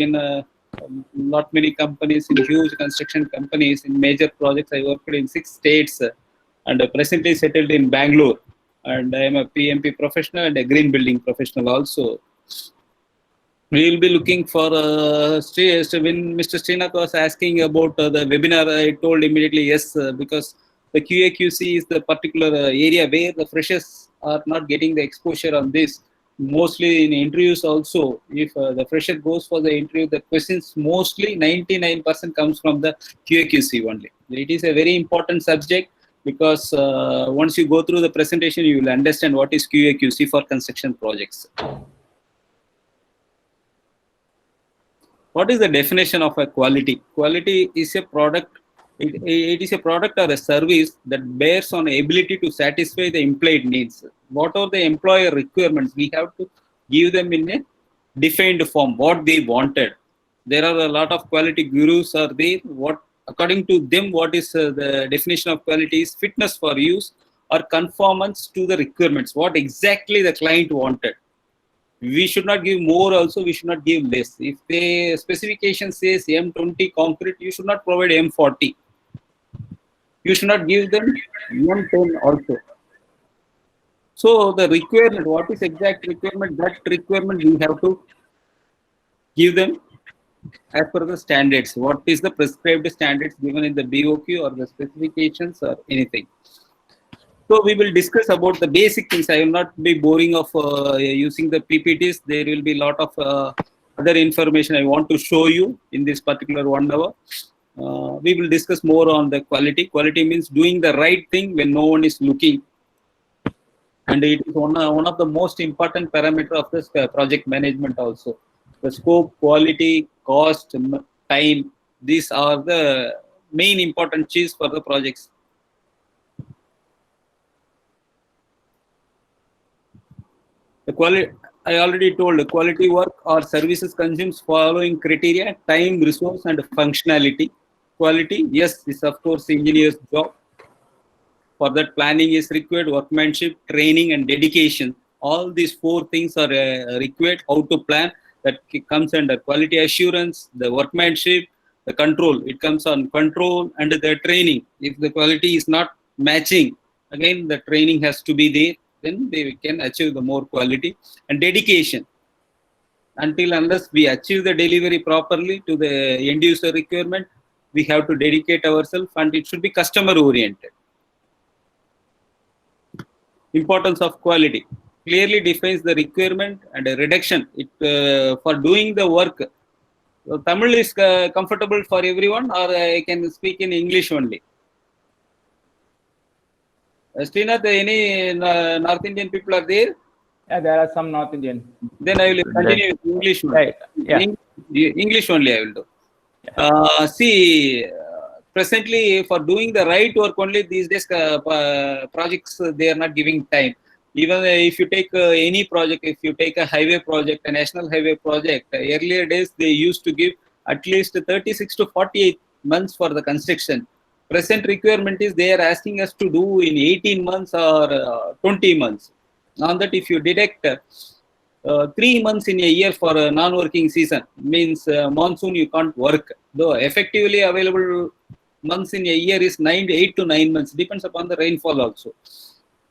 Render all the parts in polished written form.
in not many companies, in huge construction companies, in major projects. I worked in 6 states and presently settled in Bangalore. And I am a PMP professional and a green building professional also. We will be looking for when Mr. Srinath was asking about the webinar, I told immediately yes, because the QA/QC is the particular area where the freshers are not getting the exposure on this. Mostly in interviews also, if the fresher goes for the interview, the questions mostly 99% comes from the QA/QC only. It is a very important subject because once you go through the presentation, you will understand what is QA/QC for construction projects. What is the definition of a quality? Quality is a product. It is a product or a service that bears on ability to satisfy the employed needs. What are the employer requirements? We have to give them in a defined form what they wanted. There are a lot of quality gurus are there. What according to them, what is the definition of quality is fitness for use or conformance to the requirements. What exactly the client wanted. We should not give more also, we should not give less. If the specification says M20 concrete, you should not provide M40. You should not give them M10 also. So the requirement, what is exact requirement, that requirement we have to give them as per the standards. What is the prescribed standards given in the BOQ or the specifications or anything. So we will discuss about the basic things. I will not be boring of using the PPTs. There will be a lot of other information I want to show you in this particular 1 hour. We will discuss more on the quality. Quality means doing the right thing when no one is looking. And it is one of the most important parameter of this project management also. The scope, quality, cost, time. These are the main important keys for the projects. The quality, I already told, the quality work or services consumes following criteria: time, resource, and functionality. Quality, yes, is of course engineer's job. For that, planning is required, workmanship, training, and dedication. All these 4 things are required. How to plan, that comes under quality assurance, the workmanship, the control. It comes on control and the training. If the quality is not matching, again the training has to be there. Then they can achieve the more quality and dedication. Until unless we achieve the delivery properly to the end user requirement, we have to dedicate ourselves, and it should be customer oriented. Importance of quality clearly defines the requirement and a reduction. It for doing the work. Tamil is comfortable for everyone, or I can speak in English only. Srinath, any North Indian people are there? Yeah, there are some North Indian. Then I will continue with English only. Right. Yeah. English only I will do. Yeah. See, presently for doing the right work only these days, projects they are not giving time. Even if you take any project, if you take a highway project, a national highway project, earlier days they used to give at least 36 to 48 months for the construction. Present requirement is they are asking us to do in 18 months or 20 months. On that, if you deduct 3 months in a year for a non-working season, means monsoon you can't work. Though effectively available months in a year is 8 to 9 months, depends upon the rainfall also.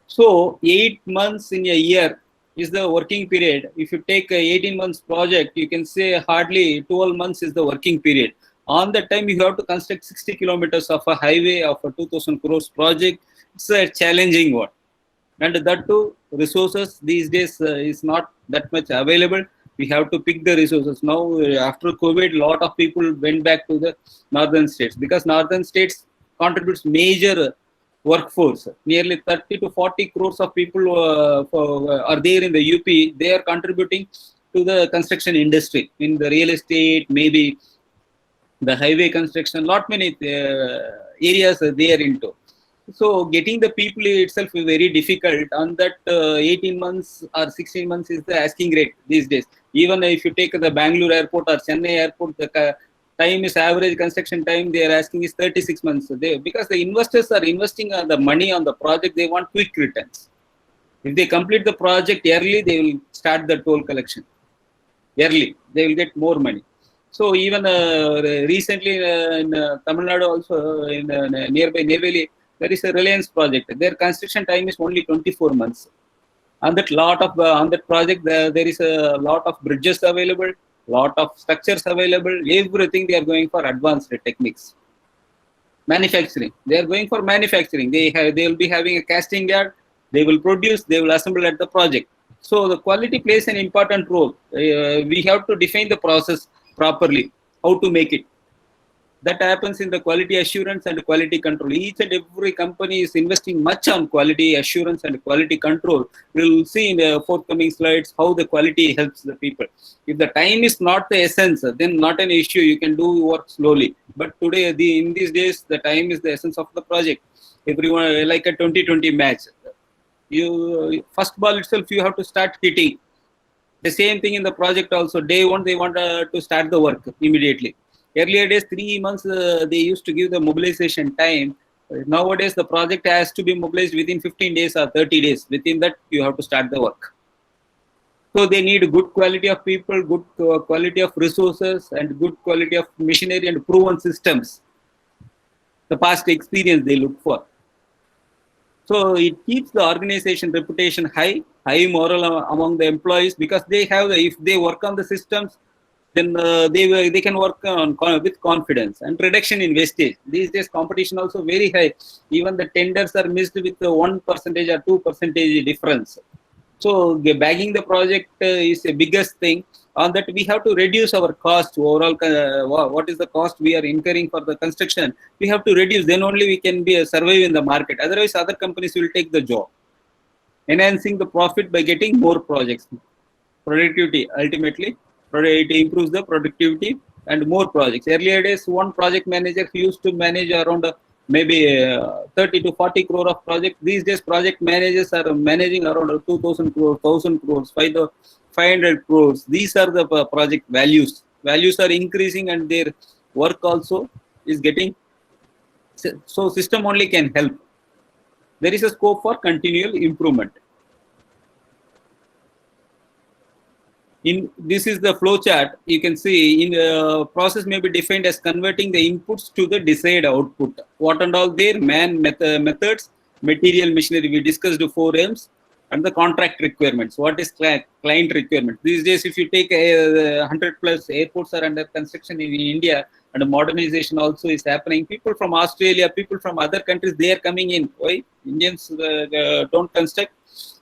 So 8 months in a year is the working period. If you take a 18 months project, you can say hardly 12 months is the working period. On that time, you have to construct 60 kilometers of a highway of a 2,000 crores project. It's a challenging one. And that too, resources these days is not that much available. We have to pick the resources. Now, after COVID, a lot of people went back to the northern states because northern states contributes major workforce. Nearly 30 to 40 crores of people are there in the UP. They are contributing to the construction industry in the real estate, maybe the highway construction, lot many areas they are into. So getting the people itself is very difficult. On that 18 months or 16 months is the asking rate these days. Even if you take the Bangalore airport or Chennai airport, the time is average construction time they are asking is 36 months. Because the investors are investing the money on the project, they want quick returns. If they complete the project early, they will start the toll collection. Early, they will get more money. So even recently in Tamil Nadu also in nearby Neyveli, there is a Reliance project. Their construction time is only 24 months. On that lot of on that project, there is a lot of bridges available, lot of structures available. Everything they are going for advanced techniques. Manufacturing. They are going for manufacturing. They will be having a casting yard. They will produce. They will assemble at the project. So the quality plays an important role. We have to define the process properly. How to make it. That happens in the quality assurance and quality control. Each and every company is investing much on quality assurance and quality control. We'll see in the forthcoming slides how the quality helps the people. If the time is not the essence, then not an issue. You can do work slowly. But today, in these days, the time is the essence of the project. Everyone, like a 2020 match, you first ball itself, you have to start hitting. The same thing in the project also. Day one, they want to start the work immediately. Earlier days, 3 months, they used to give the mobilization time. Nowadays, the project has to be mobilized within 15 days or 30 days. Within that, you have to start the work. So they need good quality of people, good quality of resources, and good quality of machinery and proven systems. The past experience they look for. So it keeps the organization reputation high moral among the employees, because they have, if they work on the systems, then they can work on with confidence, and reduction in wastage. These days competition also very high. Even the tenders are missed with 1% or 2% difference. So bagging the project is the biggest thing. On that, we have to reduce our cost overall. What is the cost we are incurring for the construction? We have to reduce. Then only we can be survive in the market. Otherwise, other companies will take the job. Enhancing the profit by getting more projects. Productivity, ultimately, it improves the productivity and more projects. Earlier days, one project manager used to manage around maybe 30 to 40 crore of projects. These days, project managers are managing around 2,000 crores, 1,000 crores, 500 crores. These are the project values. Values are increasing, and their work also is getting. So system only can help. There is a scope for continual improvement. This is the flow chart. You can see in the process may be defined as converting the inputs to the desired output. What and all their methods, material, machinery. We discussed 4 M's, and the contract requirements. What is client requirement? These days, if you take 100 plus airports are under construction in India, and modernization also is happening. People from Australia, people from other countries, they are coming in. Why? Indians don't construct.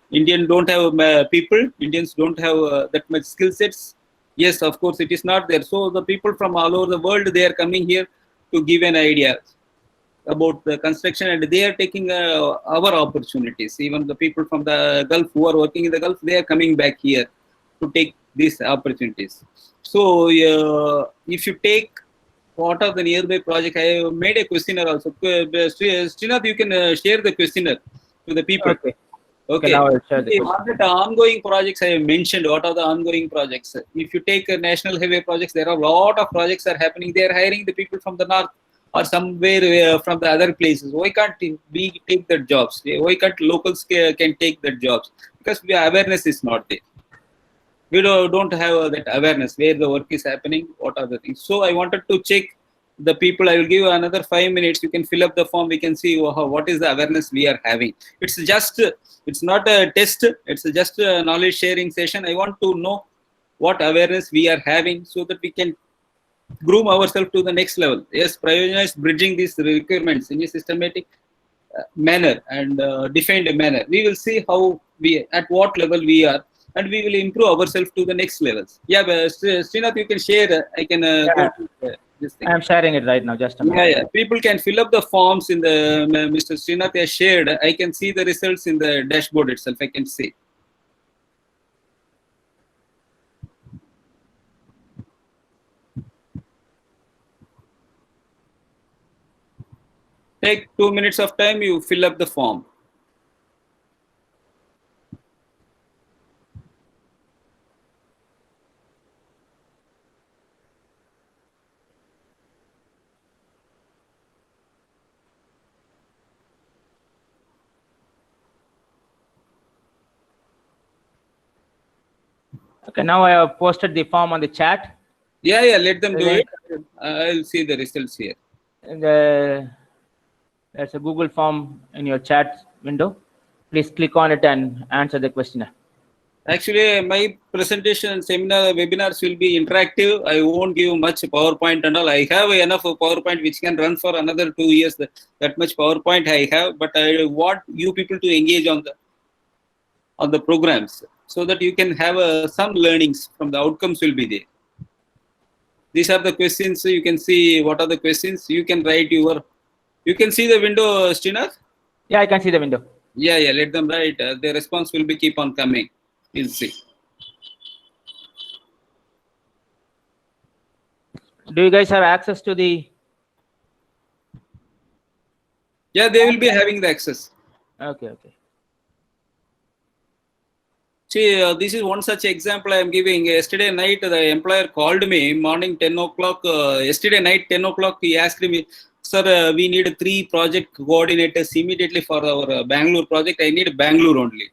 Indians don't have people. Indians don't have that much skill sets. Yes, of course, it is not there. So the people from all over the world, they are coming here to give an idea about the construction, and they are taking our opportunities. Even the people from the Gulf who are working in the Gulf, they are coming back here to take these opportunities. So if you take what are the nearby project, I made a questionnaire also. Srinath, you can share the questionnaire to the people. Okay. Okay. Now I'll share the On the ongoing projects, I have mentioned what are the ongoing projects. If you take national highway projects, there are a lot of projects are happening. They are hiring the people from the north or somewhere from the other places. Why can't we take their jobs? Why can't locals can take their jobs? Because awareness is not there. We don't have that awareness where the work is happening, what are the things. So I wanted to check the people. I will give you another 5 minutes. You can fill up the form. We can see what is the awareness we are having. It's not a test. It's just a knowledge sharing session. I want to know what awareness we are having so that we can groom ourselves to the next level. Yes, Prayojan is bridging these requirements in a systematic manner and defined manner. We will see how at what level we are, and we will improve ourselves to the next levels. Yeah, but Srinath, you can share. I can go to this thing. I'm sharing it right now. Just a minute. Yeah. People can fill up the forms in the Mr. Srinath has shared. I can see the results in the dashboard itself. I can see. Take 2 minutes of time. You fill up the form. Okay, now I have posted the form on the chat. Yeah, let them do Okay. it. I'll see the results here. There's a Google form in your chat window. Please click on it and answer the questionnaire. Actually, my presentation and seminar webinars will be interactive. I won't give much PowerPoint and all. I have enough of PowerPoint which can run for another 2 years. That much PowerPoint I have, but I want you people to engage on the programs so that you can have some learnings from the outcomes will be there. These are the questions. You can see what are the questions. You can write your. You can see the window, Srinath. Yeah, I can see the window. Yeah. Let them write. The response will be keep on coming. We'll see. Do you guys have access to the? Yeah, they will be having the access. Okay. See, this is one such example I am giving. Yesterday night, the employer called me morning 10 o'clock. Yesterday night, 10 o'clock, he asked me, sir, we need 3 project coordinators immediately for our Bangalore project. I need Bangalore only.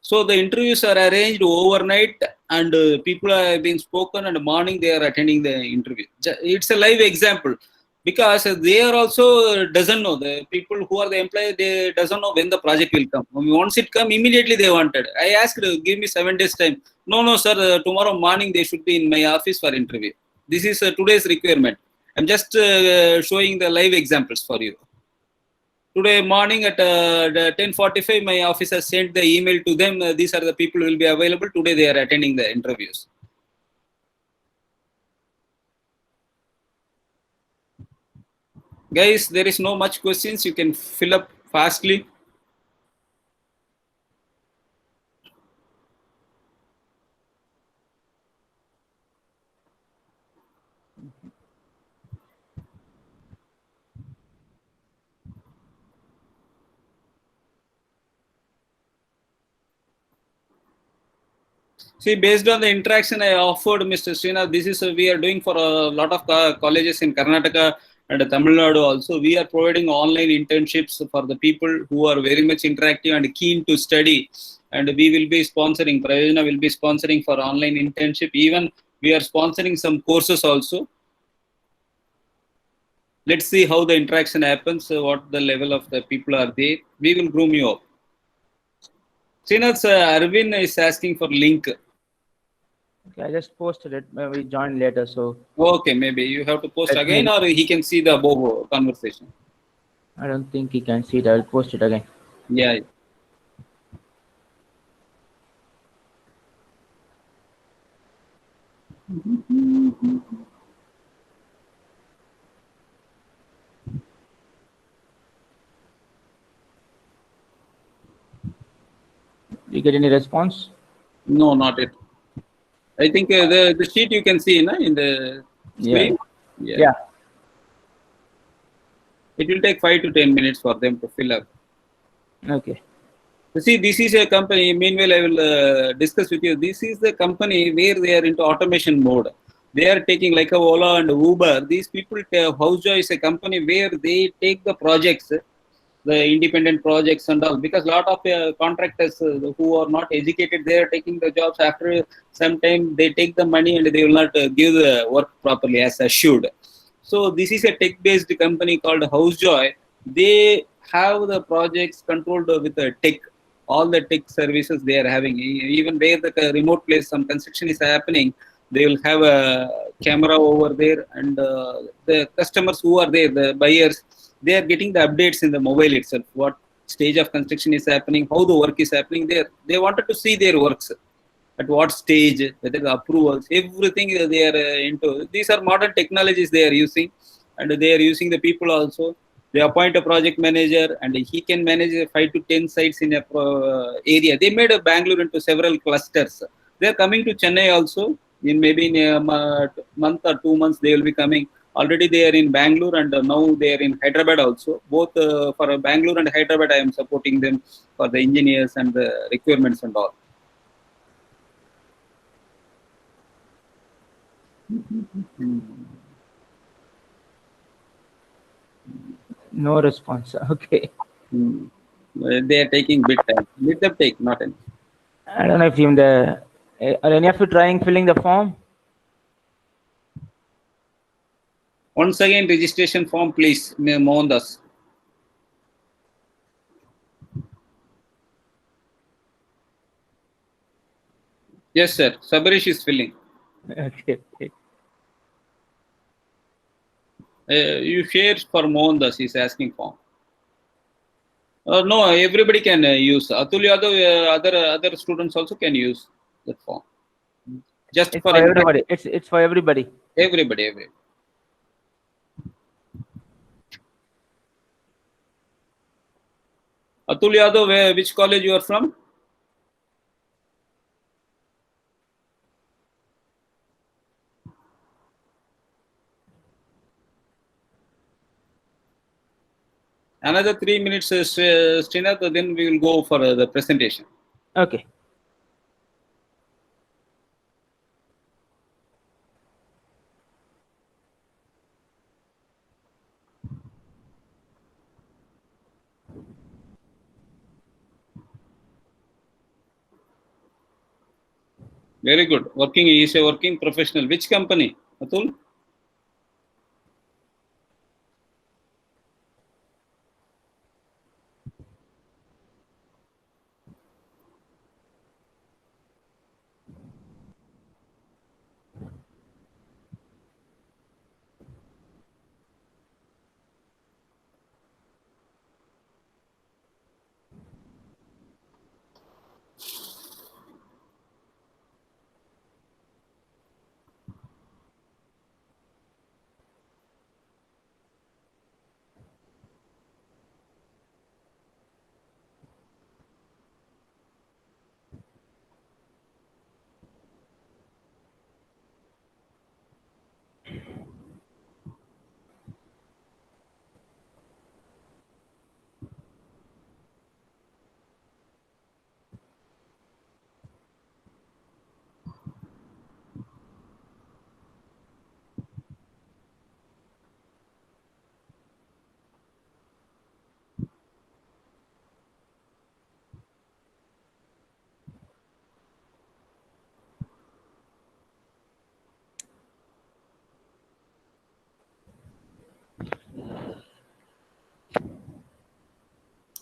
So the interviews are arranged overnight and people have been spoken and morning they are attending the interview. It's a live example because they are also doesn't know the people who are the employee, they doesn't know when the project will come. Once it come, immediately they wanted. I asked, give me 7 days time. No, sir, tomorrow morning they should be in my office for interview. This is today's requirement. I'm just showing the live examples for you. Today morning at 10:45, my office has sent the email to them. These are the people who will be available. Today they are attending the interviews. Guys, there is no much questions. You can fill up fastly. See, based on the interaction I offered, Mr. Srinath, this is we are doing for a lot of colleges in Karnataka and Tamil Nadu also. We are providing online internships for the people who are very much interactive and keen to study. And we will be sponsoring, Prayojana will be sponsoring for online internship. Even we are sponsoring some courses also. Let's see how the interaction happens, what the level of the people are there. We will groom you up. Srinath, Arvind is asking for link. Okay, I just posted it. We join later, so. Okay, maybe you have to post again, or he can see the above conversation. I don't think he can see it. I'll post it again. Yeah. You get any response? No, not yet. I think the sheet you can see in the screen. Yeah. It will take 5 to 10 minutes for them to fill up. Okay. See, this is a company. Meanwhile, I will discuss with you. This is the company where they are into automation mode. They are taking like a Ola and Uber. These people, Housejoy is a company where they take the projects, the independent projects and all, because a lot of contractors who are not educated, they are taking the jobs. After some time, they take the money and they will not give the work properly as assured. So this is a tech-based company called Housejoy. They have the projects controlled with the tech, all the tech services they are having. Even where the remote place, some construction is happening, they will have a camera over there, and the customers who are there, the buyers, they are getting the updates in the mobile itself. What stage of construction is happening, how the work is happening there. They wanted to see their works at what stage, whether the approvals, everything they are into. These are modern technologies they are using, and they are using the people also. They appoint a project manager, and he can manage 5 to 10 sites in a area. They made a Bangalore into several clusters. They are coming to Chennai also. In maybe in a month or 2 months, they will be coming. Already they are in Bangalore, and now they are in Hyderabad also. Both for Bangalore and Hyderabad, I am supporting them for the engineers and the requirements and all. No response. Okay. They are taking bit time. Let them take, not any. I don't know if even are any of you trying filling the form? Once again, registration form, please, Mohandas. Yes, sir. Sabarish is filling. Okay. You share for Mohandas. He's asking for. No, everybody can use. Atul Yadav, other students also can use that form. Just It's for for everybody. It's for everybody. everybody. Atul Yadav, which college you are from? Another 3 minutes, Srinath, then we will go for the presentation. Okay. Very good. He is a working professional. Which company, Atul?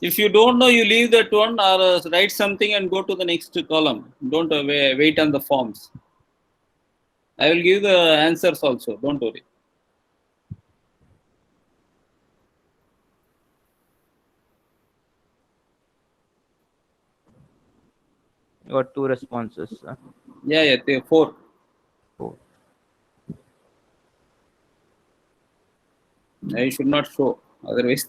If you don't know, you leave that one or write something and go to the next column. Don't wait on the forms. I will give the answers also. Don't worry. You got 2 responses. Yeah, 4. 4. I should not show. Otherwise,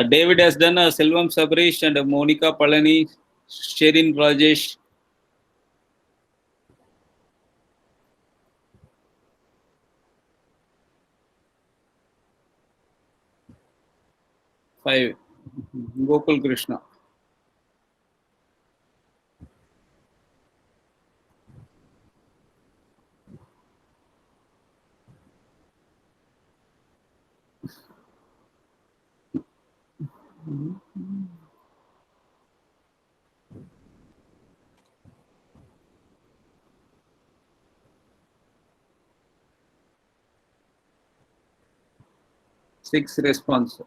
David has done Selvam Sabarish and Monica Palani, Sherin Rajesh. Five. Gokul Krishna. Six response.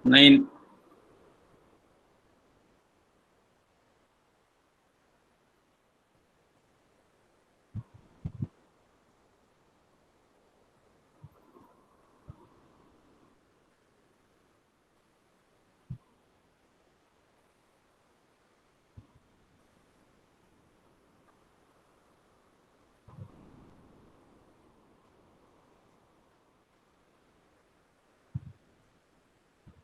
Nine.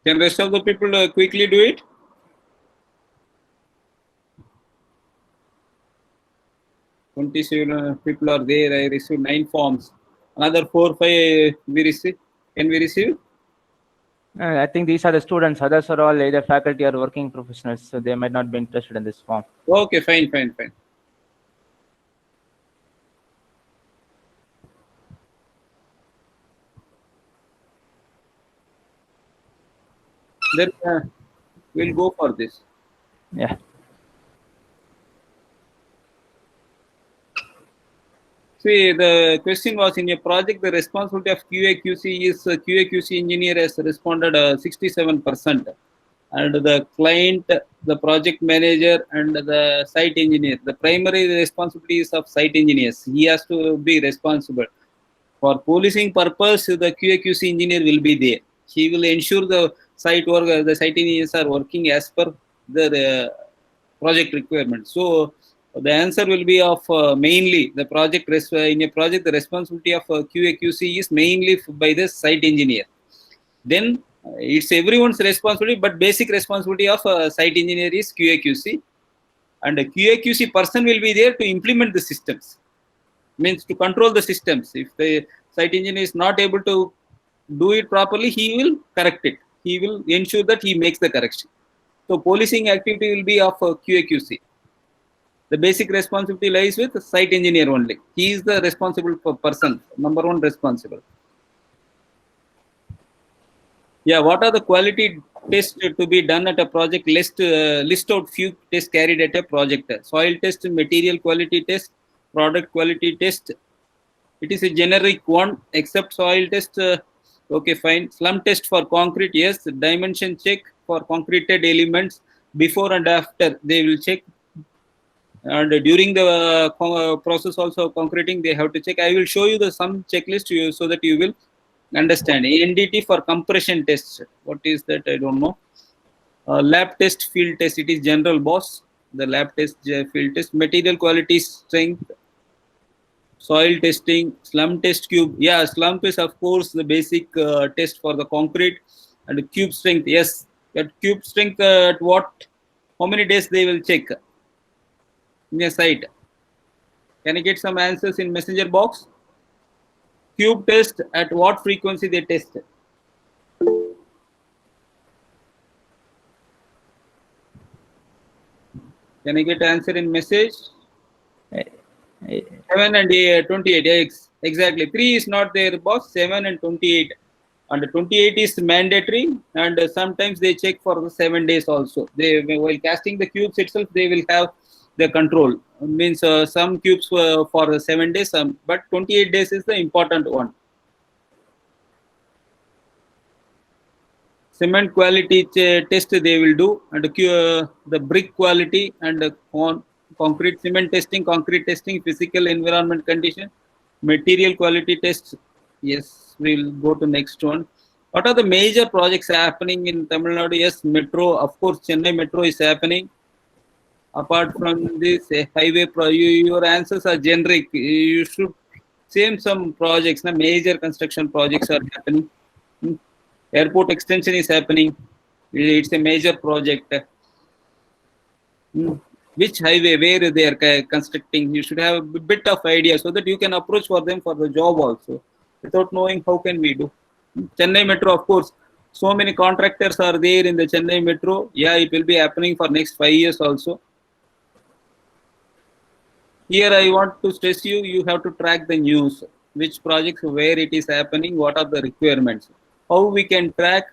Can rest of the people quickly do it? 27 people are there. I received 9 forms. Another 4, 5 we receive. Can we receive? I think these are the students. Others are all either faculty or working professionals, so they might not be interested in this form. Okay, fine. Then we'll go for this. Yeah. See, the question was in a project, the responsibility of QA/QC is QA/QC engineer has responded 67%, and the client, the project manager, and the site engineer. The primary responsibility is of site engineers. He has to be responsible. For policing purpose, the QA/QC engineer will be there. He will ensure the site work, the site engineers are working as per the project requirement. So the answer will be of mainly the project in a project, the responsibility of QA/QC is mainly by the site engineer. Then it's everyone's responsibility, but basic responsibility of site engineer is QA/QC, and a QA/QC person will be there to implement the systems, means to control the systems. If the site engineer is not able to do it properly, he will correct it. He will ensure that he makes the correction. So policing activity will be of QA/QC. The basic responsibility lies with the site engineer only. He is the responsible person, number one responsible. Yeah, what are the quality tests to be done at a project? List out few tests carried at a project. Soil test, material quality test, product quality test. It is a generic one, except soil test. Okay, fine. Slump test for concrete, yes. Dimension check for concreted elements. Before and after, they will check. And during the process also of concreting, they have to check. I will show you some checklist to you so that you will understand. NDT for compression test. What is that? I don't know. Lab test, field test. It is general boss. The lab test, field test. Material quality strength. Soil testing. Slump test cube. Yeah, slump is of course the basic test for the concrete. And cube strength. Yes, that cube strength at what? How many days they will check in a site? Can I get some answers in messenger box? Cube test, at what frequency they test? Can I get answer in message? 7 and 28. Exactly. 3 is not there, boss. 7 and 28. And 28 is mandatory, and sometimes they check for the 7 days also. They, while casting the cubes itself, they will have the control. Means some cubes for 7 days, but 28 days is the important one. Cement quality test they will do, and the brick quality and concrete cement testing, concrete testing, physical environment condition, material quality test. Yes, we'll go to next one. What are the major projects happening in Tamil Nadu? Yes, metro, of course, Chennai metro is happening. Apart from this, highway, your answers are generic. You should same some projects. Major construction projects are happening. Airport extension is happening. It's a major project. Which highway, where they are constructing, you should have a bit of idea so that you can approach for them for the job also. Without knowing, how can we do? Chennai metro, of course, so many contractors are there in the Chennai metro. Yeah, it will be happening for next 5 years also. Here I want to stress you, you have to track the news. Which projects, where it is happening, what are the requirements. How we can track?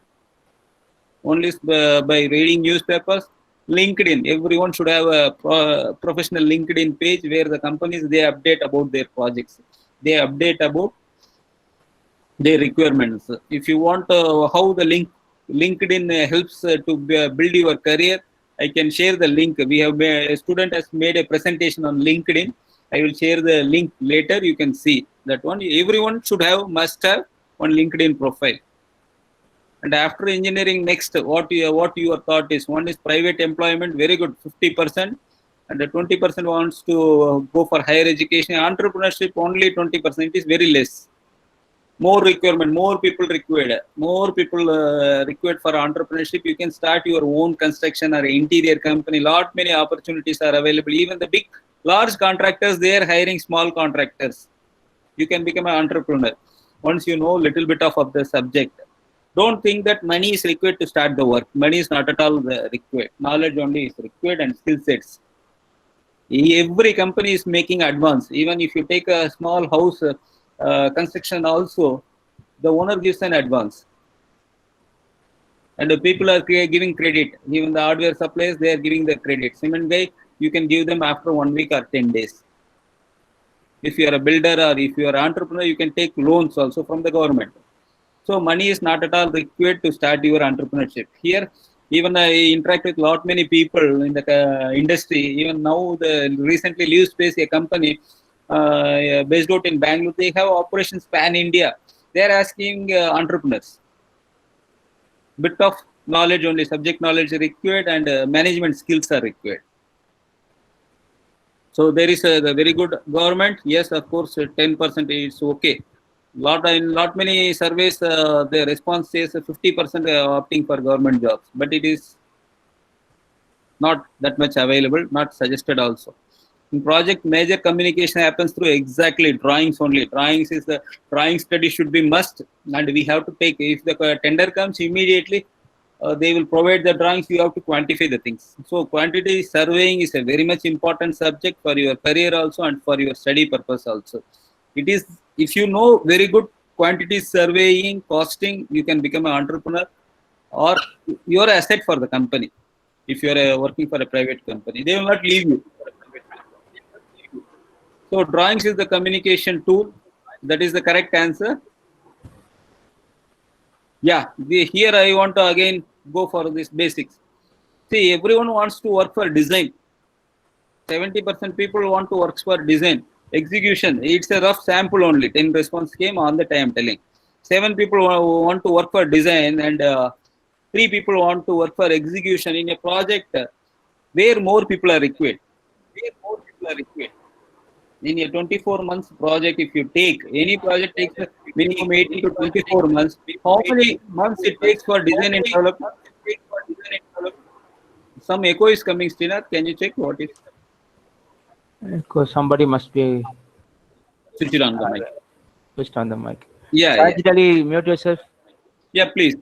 Only by reading newspapers. LinkedIn, everyone should have a professional LinkedIn page where the companies, they update about their projects. They update about their requirements. If you want how the LinkedIn helps to build your career, I can share the link. We have a student has made a presentation on LinkedIn. I will share the link later. You can see that one. Everyone should have, must have one LinkedIn profile. And after engineering, next, what your thought is? One is private employment, very good, 50%, and the 20% wants to go for higher education. Entrepreneurship, only 20%. It is very less. More requirement, more people required. More people required for entrepreneurship. You can start your own construction or interior company. Many opportunities are available. Even the big Large contractors, they are hiring small contractors. You can become an entrepreneur once you know little bit of the subject. Don't think that money is required to start the work. Money is not at all required. Knowledge only is required, and skill sets. Every company is making advance. Even if you take a small house construction also, the owner gives an advance, and the people are giving credit. Even the hardware suppliers, they are giving the credit. Cement guy, you can give them after 1 week or 10 days. If you are a builder or if you are an entrepreneur, you can take loans also from the government. So money is not at all required to start your entrepreneurship. Here, even I interact with lot many people in the industry. Even now, the recently Leave Space, a company based out in Bangalore, they have operations pan India. They are asking entrepreneurs. Bit of knowledge only, subject knowledge required, and management skills are required. So there is the very good government. Yes, of course, 10% is okay. Lot many surveys, the response says 50% opting for government jobs, but it is not that much available, not suggested also. In project, major communication happens through exactly drawings only. Drawing study should be must, and we have to take, if the tender comes immediately, they will provide the drawings. You have to quantify the things. So quantity surveying is a very much important subject for your career also and for your study purpose also. It is, if you know very good quantity surveying, costing, you can become an entrepreneur, or you're an asset for the company. If you're working for a private company, they will not leave you. So drawings is the communication tool. That is the correct answer. Yeah, here I want to again go for this basics. See, everyone wants to work for design. 70% people want to work for design. Execution, it's a rough sample only. 10 response came on that I am telling. 7 people want to work for design, and 3 people want to work for execution in a project where more people are required. In a 24 months project, if you take any project, takes minimum 18 to 24 months. How many months it takes for design and development? Some echo is coming, Srinath. Can you check what is? Because somebody must be Switch it on the mic. switched on the mic. Yeah, yeah. Sagitally, mute yourself. Yeah, please.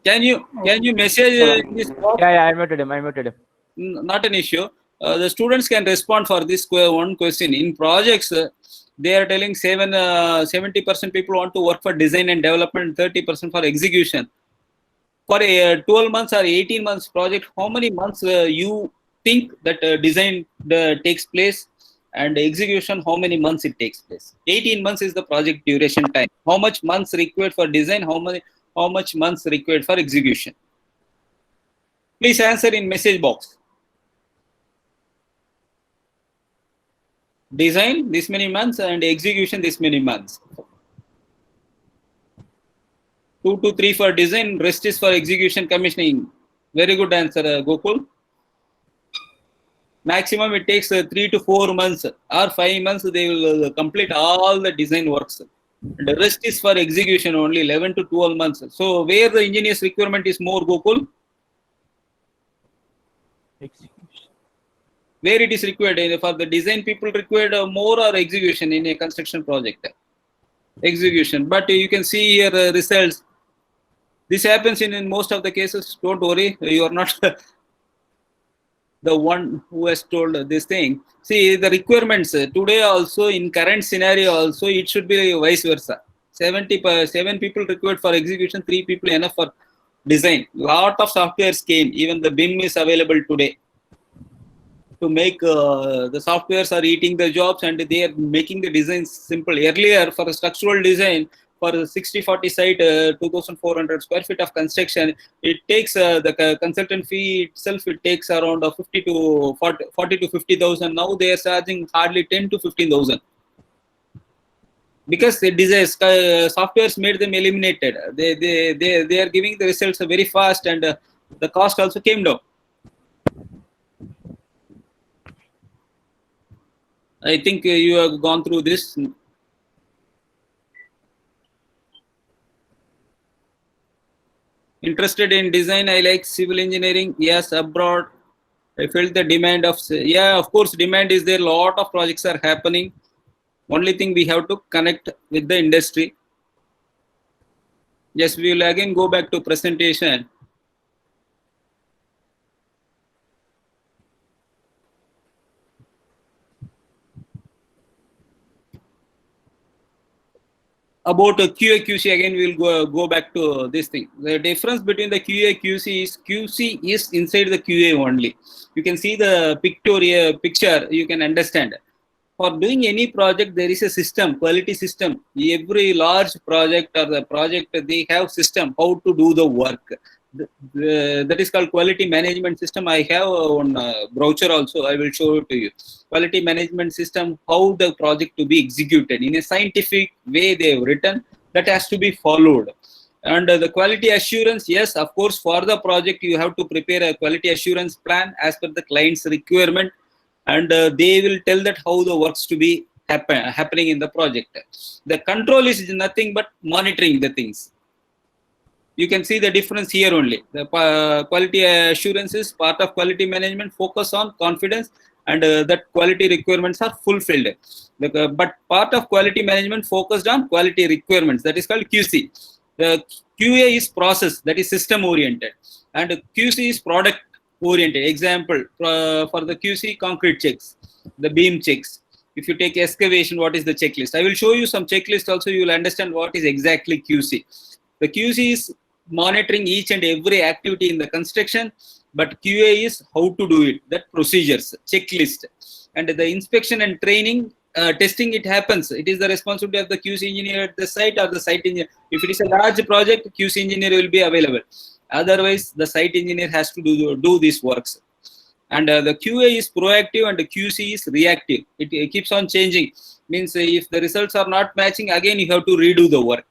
Can you message in this box? Yeah, I muted him. Not an issue. The students can respond for this one question. In projects, they are telling 70% people want to work for design and development, 30% for execution. For a 12 months or 18 months project, how many months you think that design takes place, and execution, how many months it takes place? 18 months is the project duration time. How much months required for design? How much months required for execution? Please answer in message box. Design this many months and execution this many months. 2 to 3 for design, rest is for execution, commissioning. Very good answer, Gokul. Maximum it takes 3 to 4 months or 5 months. They will complete all the design works. And the rest is for execution only, 11 to 12 months. So where the engineer's requirement is more, Gokul? Execution. Where it is required? For the design, people required more, or execution in a construction project? Execution. But you can see here results. This happens in most of the cases. Don't worry, you are not the one who has told this thing. See, the requirements today also, in current scenario also, it should be vice versa. 77 people required for execution, 3 people enough for design. Lot of softwares came. Even the BIM is available today. To make the softwares are eating the jobs, and they are making the designs simple. Earlier, for a structural design, for a 60-40 site, 2,400 square feet of construction, it takes the consultant fee itself, it takes around 50 to 40 to 50,000. Now they are charging hardly 10 to 15,000. Because the design softwares made them eliminated. They are giving the results very fast, and the cost also came down. I think you have gone through this. Interested in design? I like civil engineering. Yes, abroad. I felt the demand of, yeah, of course, demand is there. Lot of projects are happening. Only thing we have to connect with the industry. Yes, we will again go back to presentation. About QA QC, again we will go back to this thing. The difference between the QA QC is inside the QA only. You can see the picture, you can understand. For doing any project, there is a system, quality system. Every large project or the project, they have system how to do the work. That is called quality management system. I have one brochure also. I will show it to you. Quality management system, how the project to be executed in a scientific way. They have written that has to be followed. And the quality assurance, yes, of course, for the project you have to prepare a quality assurance plan as per the client's requirement, and they will tell that how the works to be happening in the project. The control is nothing but monitoring the things. You can see the difference here only. The quality assurance is part of quality management, focus on confidence, and that quality requirements are fulfilled. But part of quality management focused on quality requirements, that is called QC. The QA is process, that is system oriented, and QC is product oriented. Example, for the QC, concrete checks, the beam checks. If you take excavation, what is the checklist? I will show you some checklist also. You will understand what is exactly QC. The QC is monitoring each and every activity in the construction, but QA is how to do it, that procedures, checklist. And the inspection and training, testing, it happens. It is the responsibility of the QC engineer at the site or the site engineer. If it is a large project, QC engineer will be available. Otherwise, the site engineer has to do these works. And the QA is proactive and the QC is reactive. It keeps on changing. Means if the results are not matching, again you have to redo the work.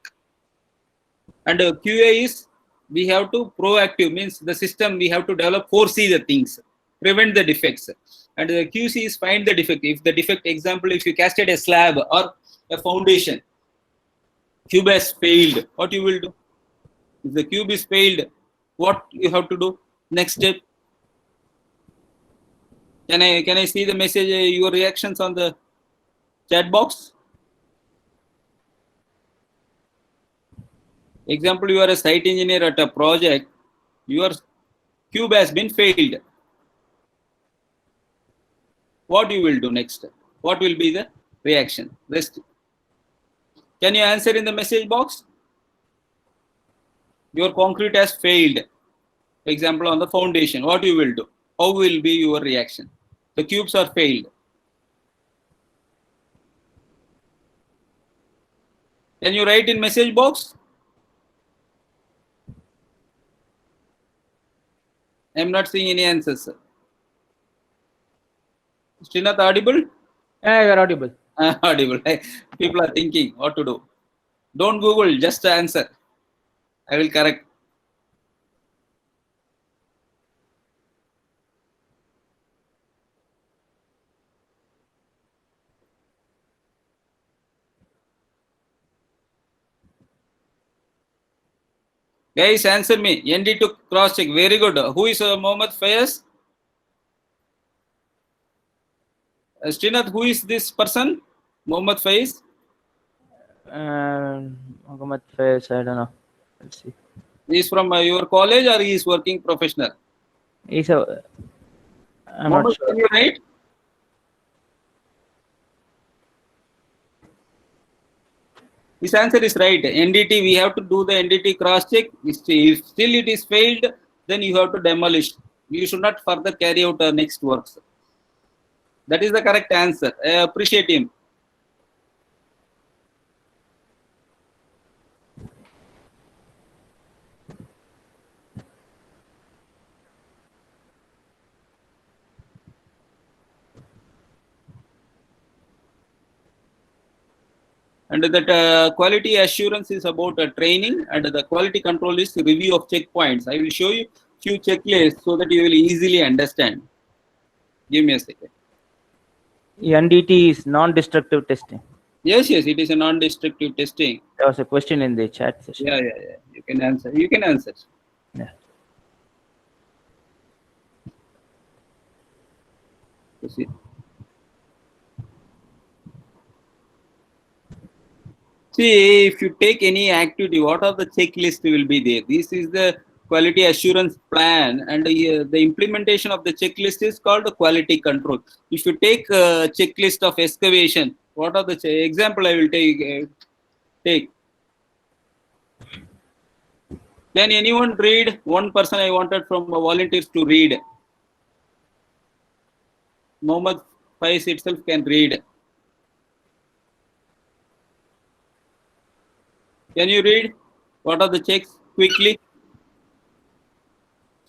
And QA is, we have to proactive, means the system we have to develop, foresee the things, prevent the defects. And the QC is find the defect. If the defect, example, if you casted a slab or a foundation, cube has failed, what you will do? If the cube is failed, what you have to do? Next step. Can I see the message, your reactions on the chat box? Example, you are a site engineer at a project, your cube has been failed. What you will do next? What will be the reaction? Rest. Can you answer in the message box? Your concrete has failed. Example, on the foundation, what you will do? How will be your reaction? The cubes are failed. Can you write in message box? I am not seeing any answers, sir. Srinath, audible? Yeah, you are audible. Audible. People are thinking what to do. Don't Google, just answer. I will correct. Guys, answer me. ND to cross check. Very good. Who is Mohammed Fayez? Srinath, who is this person? Mohammed Faiz? Muhammad Faiz, I don't know. Let's see. He is from your college or he is working professional? He's a. I'm Mohammed, not sure. can you write? His answer is right. NDT, we have to do the NDT cross check. If still it is failed, then you have to demolish. You should not further carry out next works. That is the correct answer. I appreciate him. And that quality assurance is about training, and the quality control is review of checkpoints. I will show you few checklists so that you will easily understand. Give me a second. NDT is non-destructive testing. Yes, it is a non-destructive testing. There was a question in the chat session. Yeah. You can answer. Yeah. Proceed. See, if you take any activity, what are the checklist will be there? This is the quality assurance plan, and the implementation of the checklist is called quality control. If you take a checklist of excavation, what are the example I will take? Can anyone read? One person I wanted from volunteers to read. Mohammed Faiz itself can read. Can you read? What are the checks quickly?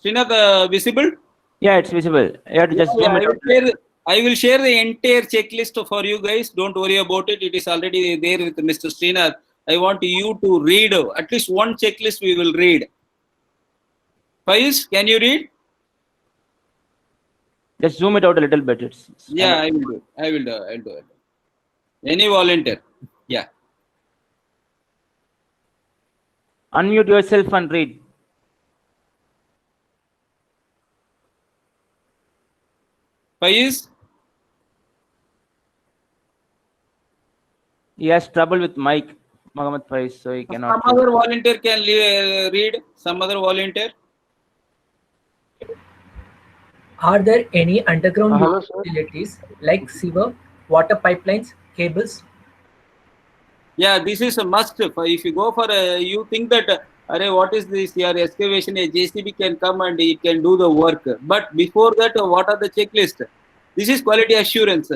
Srinath, visible? Yeah, it's visible. You have to just zoom it out. I will share the entire checklist for you guys. Don't worry about it. It is already there with Mr. Srinath. I want you to read at least one checklist. We will read. Faiz, can you read? Just zoom it out a little bit. It's Yeah, I will do. I'll do it. Any volunteer? Yeah. Unmute yourself and read. Faiz? He has trouble with mic, Mohammed Faiz, so he cannot. Some other volunteer can read. Some other volunteer. Are there any underground utilities like sewer, water pipelines, cables? Yeah, this is a must. If you go for you think that, what is this? Your excavation, a JCB can come and it can do the work. But before that, what are the checklist? This is quality assurance.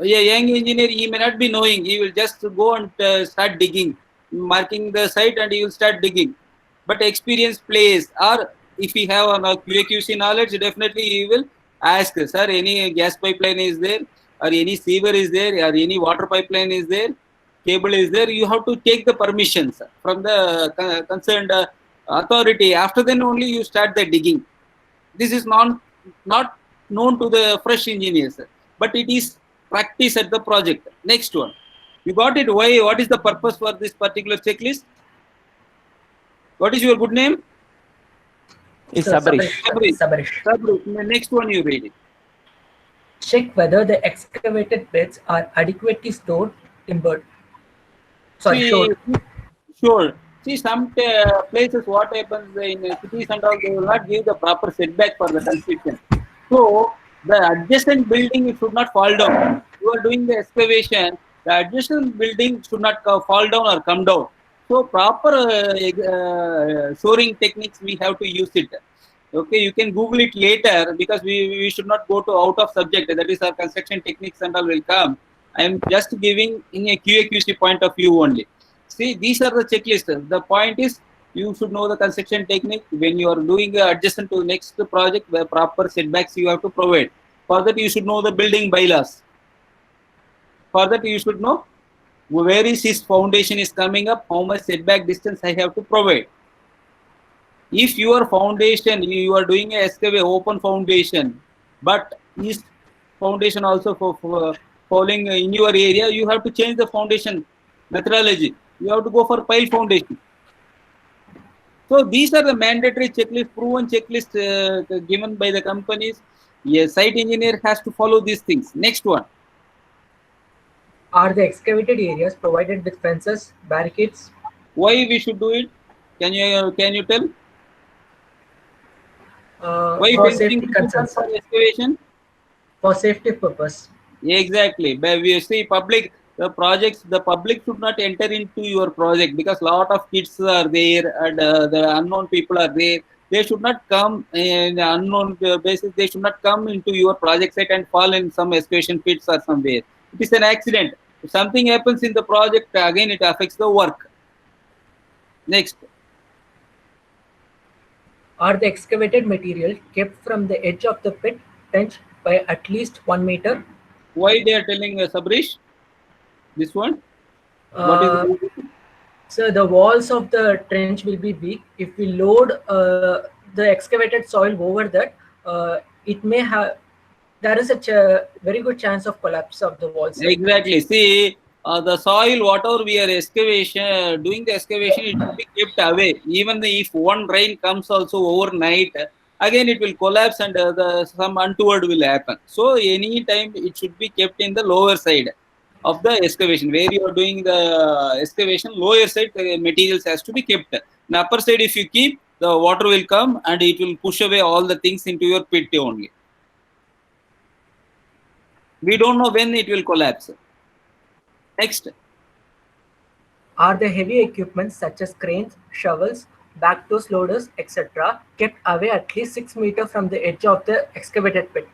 A young engineer, he may not be knowing. He will just go and start digging, marking the site, and he will start digging. But experience plays. Or if he have a QAQC knowledge, definitely he will ask, sir, any gas pipeline is there, or any sewer is there, or any water pipeline is there, cable is there. You have to take the permissions from the concerned authority. After then only you start the digging. This is not known to the fresh engineers, but it is practice at the project. Next one. You got it? Why? What is the purpose for this particular checklist? What is your good name? It's Sabarish. Sabarish. Next one you read it. Check whether the excavated beds are adequately stored, timbered. Sure. See, some places what happens in cities and all, they will not give the proper setback for the construction. So the adjacent building, it should not fall down. You are doing the excavation, the adjacent building should not fall down or come down. So proper shoring techniques, we have to use it. Okay, you can Google it later, because we should not go to out of subject. That is, our construction techniques and all will come. I am just giving in a QAQC point of view only. See, these are the checklists. The point is, you should know the construction technique. When you are doing adjacent to next project, the proper setbacks you have to provide. For that, you should know the building bylaws. For that, you should know where is his foundation is coming up, how much setback distance I have to provide. If your foundation, you are doing a excavation open foundation, but his foundation also for falling in your area, you have to change the foundation methodology. You have to go for pile foundation. So these are the mandatory checklist, proven checklist given by the companies. A site engineer has to follow these things. Next one. Are the excavated areas provided with fences, barricades? Why we should do it? Can you tell? Why for safety concerns. For excavation? For safety purpose. Exactly. But we see the public should not enter into your project, because a lot of kids are there and the unknown people are there. They should not come in unknown basis. They should not come into your project site and fall in some excavation pits or somewhere. It is an accident. If something happens in the project, again it affects the work. Next. Are the excavated material kept from the edge of the pit trench by at least 1 meter? Why they are telling Sabarish? This one? What is so the walls of the trench will be weak. If we load the excavated soil over that, it may have, there is a very good chance of collapse of the walls. Exactly. See, the soil, whatever we are doing the excavation, it should be kept away. Even if one rain comes also overnight, again it will collapse and some untoward will happen. So any time it should be kept in the lower side of the excavation. Where you are doing the excavation, lower side materials has to be kept. In upper side, if you keep, the water will come and it will push away all the things into your pit only. We don't know when it will collapse. Next. Are the heavy equipment such as cranes, shovels, backdoors loaders, etc. kept away at least 6 meters from the edge of the excavated pit?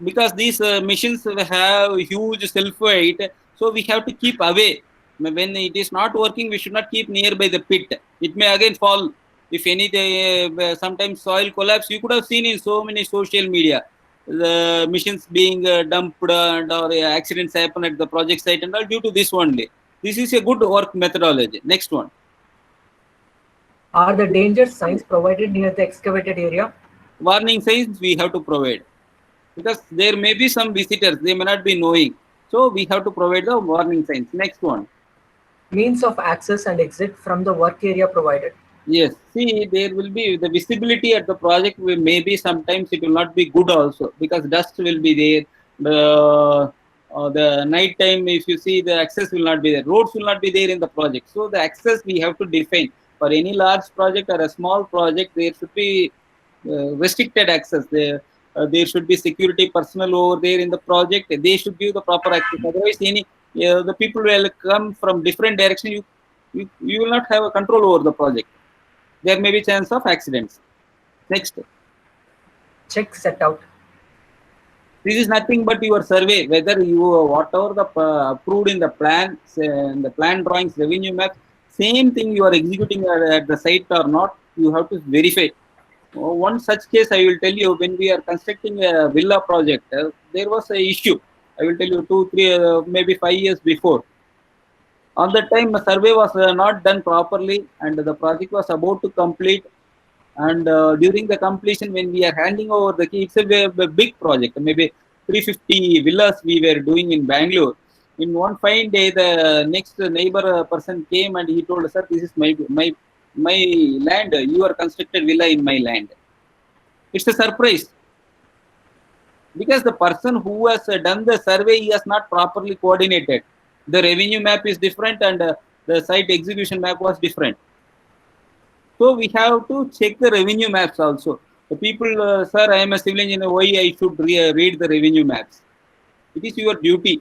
Because these machines have huge self weight, so we have to keep away. When it is not working, we should not keep nearby the pit. It may again fall. If any sometimes soil collapse, you could have seen in so many social media the machines being dumped and or accidents happen at the project site and all due to this only. This is a good work methodology. Next one. Are the danger signs provided near the excavated area? Warning signs we have to provide, because there may be some visitors, they may not be knowing. So we have to provide the warning signs. Next one. Means of access and exit from the work area provided. Yes, see, there will be the visibility at the project. Maybe sometimes it will not be good also, because dust will be there. The night time, if you see, the access will not be there. Roads will not be there in the project. So the access we have to define. For any large project or a small project, there should be restricted access. There should be security personnel over there in the project. They should give the proper access. Otherwise, the people will come from different direction. You will not have a control over the project. There may be chance of accidents. Next. Check set out. This is nothing but your survey, whether you whatever the approved in the plan, in the plan drawings, revenue map, same thing you are executing at the site or not, you have to verify. One such case I will tell you, when we are constructing a villa project, there was an issue. I will tell you 2, 3, maybe 5 years before. On that time, a survey was not done properly and the project was about to complete. And during the completion, when we are handing over the key, it's a big project, maybe 350 villas we were doing in Bangalore. In one fine day, the next neighbor person came and he told us, "Sir, this is my land. You are constructed villa in my land." It's a surprise, because the person who has done the survey, he has not properly coordinated. The revenue map is different and the site execution map was different. So we have to check the revenue maps also. The people, sir, I am a civil engineer, why I should read the revenue maps? It is your duty.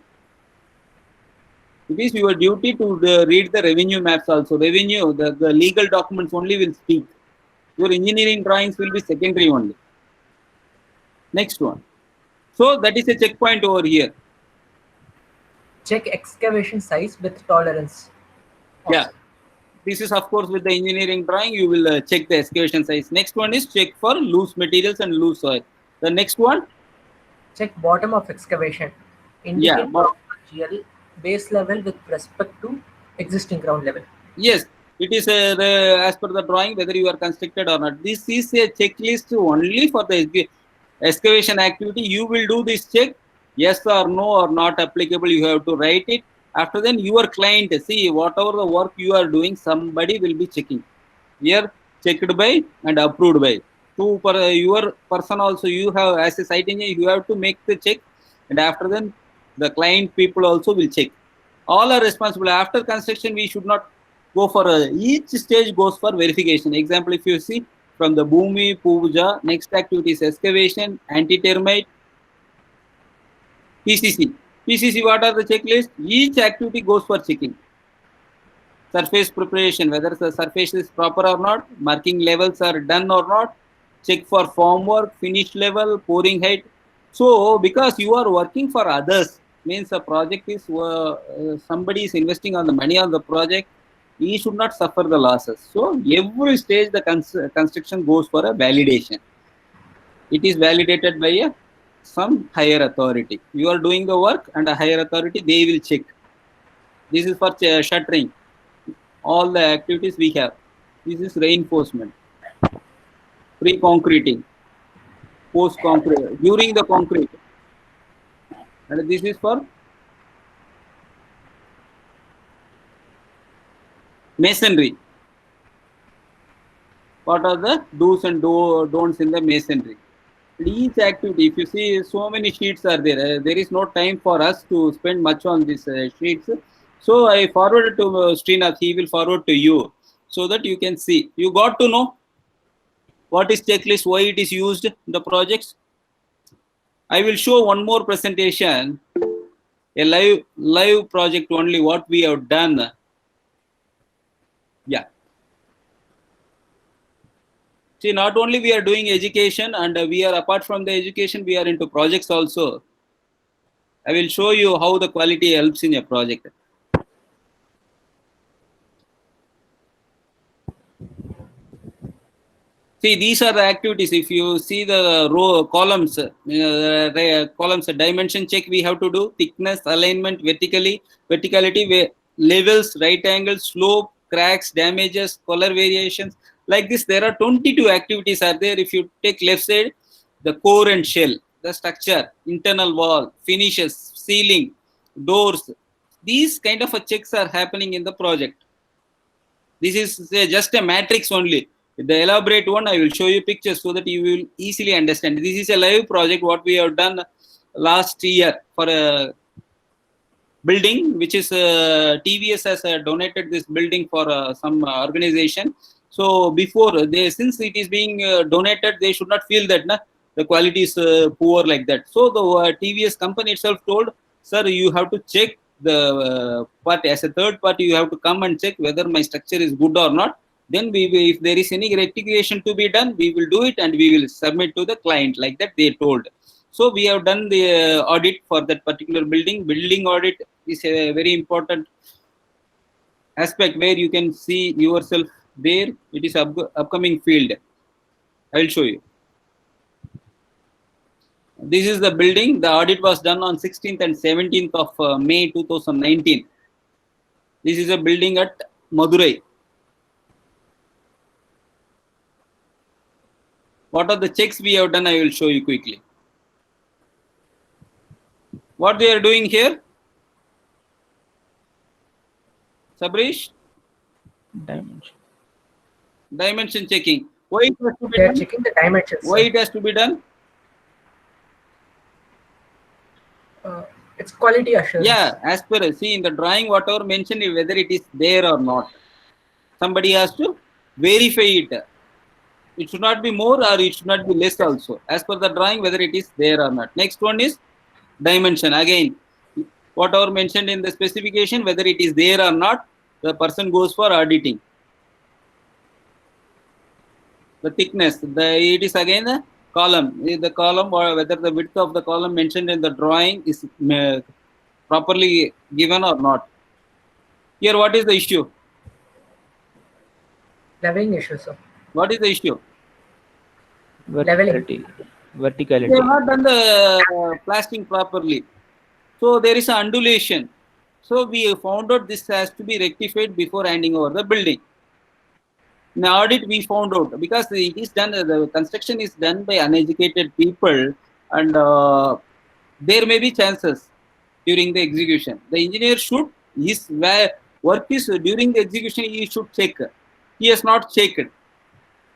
It is your duty to read the revenue maps also. Revenue, the legal documents only will speak. Your engineering drawings will be secondary only. Next one. So that is a checkpoint over here. Check excavation size with tolerance. Yeah. This is, of course, with the engineering drawing, you will check the excavation size. Next one is check for loose materials and loose soil. The next one. Check bottom of excavation. Indicate GL base level with respect to existing ground level. Yes, it is as per the drawing, whether you are constructed or not. This is a checklist only for the excavation activity. You will do this check. Yes or no or not applicable, you have to write it. After then, your client, see, whatever the work you are doing, somebody will be checking. Here, checked by and approved by. Your person also, you have, as a site engineer, you have to make the check. And after then, the client people also will check. All are responsible. After construction, we should not go for each stage goes for verification. Example, if you see from the Bhumi, Puja, next activity is excavation, anti-termite, PCC. PCC, what are the checklist? Each activity goes for checking. Surface preparation, whether the surface is proper or not, marking levels are done or not, check for formwork, finish level, pouring height. So, because you are working for others, means the project is, somebody is investing on the money on the project, he should not suffer the losses. So, every stage the construction goes for a validation. It is validated by some higher authority. You are doing the work and a higher authority, they will check. This is for shuttering. All the activities we have. This is reinforcement. Pre-concreting. Post-concrete. During the concrete. And this is for masonry. what are the do's and don'ts in the masonry. Each activity, if you see, so many sheets are there. There is no time for us to spend much on these sheets. So I forwarded to Srinath. He will forward to you so that you can see. You got to know what is checklist, why it is used in the projects. I will show one more presentation, a live project only, what we have done. Yeah. See, not only we are doing education, and we are, apart from the education, we are into projects also. I will show you how the quality helps in a project. See, these are the activities. If you see the row columns, columns dimension check we have to do, thickness, alignment, verticality, levels, right angles, slope, cracks, damages, color variations. Like this, there are 22 activities are there. If you take left side, the core and shell, the structure, internal wall, finishes, ceiling, doors. These kind of checks are happening in the project. This is just a matrix only. The elaborate one, I will show you pictures so that you will easily understand. This is a live project, what we have done last year for a building, which is TVS has donated this building for some organization. So before, since it is being donated, they should not feel that the quality is poor like that. So the TVS company itself told, sir, you have to check the part as a third party. You have to come and check whether my structure is good or not. Then we will, if there is any rectification to be done, we will do it and we will submit to the client, like that they told. So we have done the audit for that particular building. Building audit is a very important aspect where you can see yourself there. It is upcoming field. I will show you. This is the building. The audit was done on 16th and 17th of May 2019. This is a building at Madurai. What are the checks we have done? I will show you quickly. What they are doing here? Sabrish? Dimension checking. Why it has to be They are done? checking the dimensions. Why it has to be done? It's quality assurance. Yeah, as per, see in the drawing, whatever mentioned, whether it is there or not. Somebody has to verify it. It should not be more or it should not be less also. As per the drawing, whether it is there or not. Next one is dimension. Again, whatever mentioned in the specification, whether it is there or not, the person goes for auditing. The thickness, it is again a column. The column, or whether the width of the column mentioned in the drawing is properly given or not. Here, what is the issue? Leveling issue, sir. What is the issue? Verticality. They have not done the plastering properly. So there is an undulation. So we found out this has to be rectified before handing over the building. In the audit, we found out, because it is done, the construction is done by uneducated people, and there may be chances during the execution. The engineer should, his work is during the execution, he should check. He has not checked.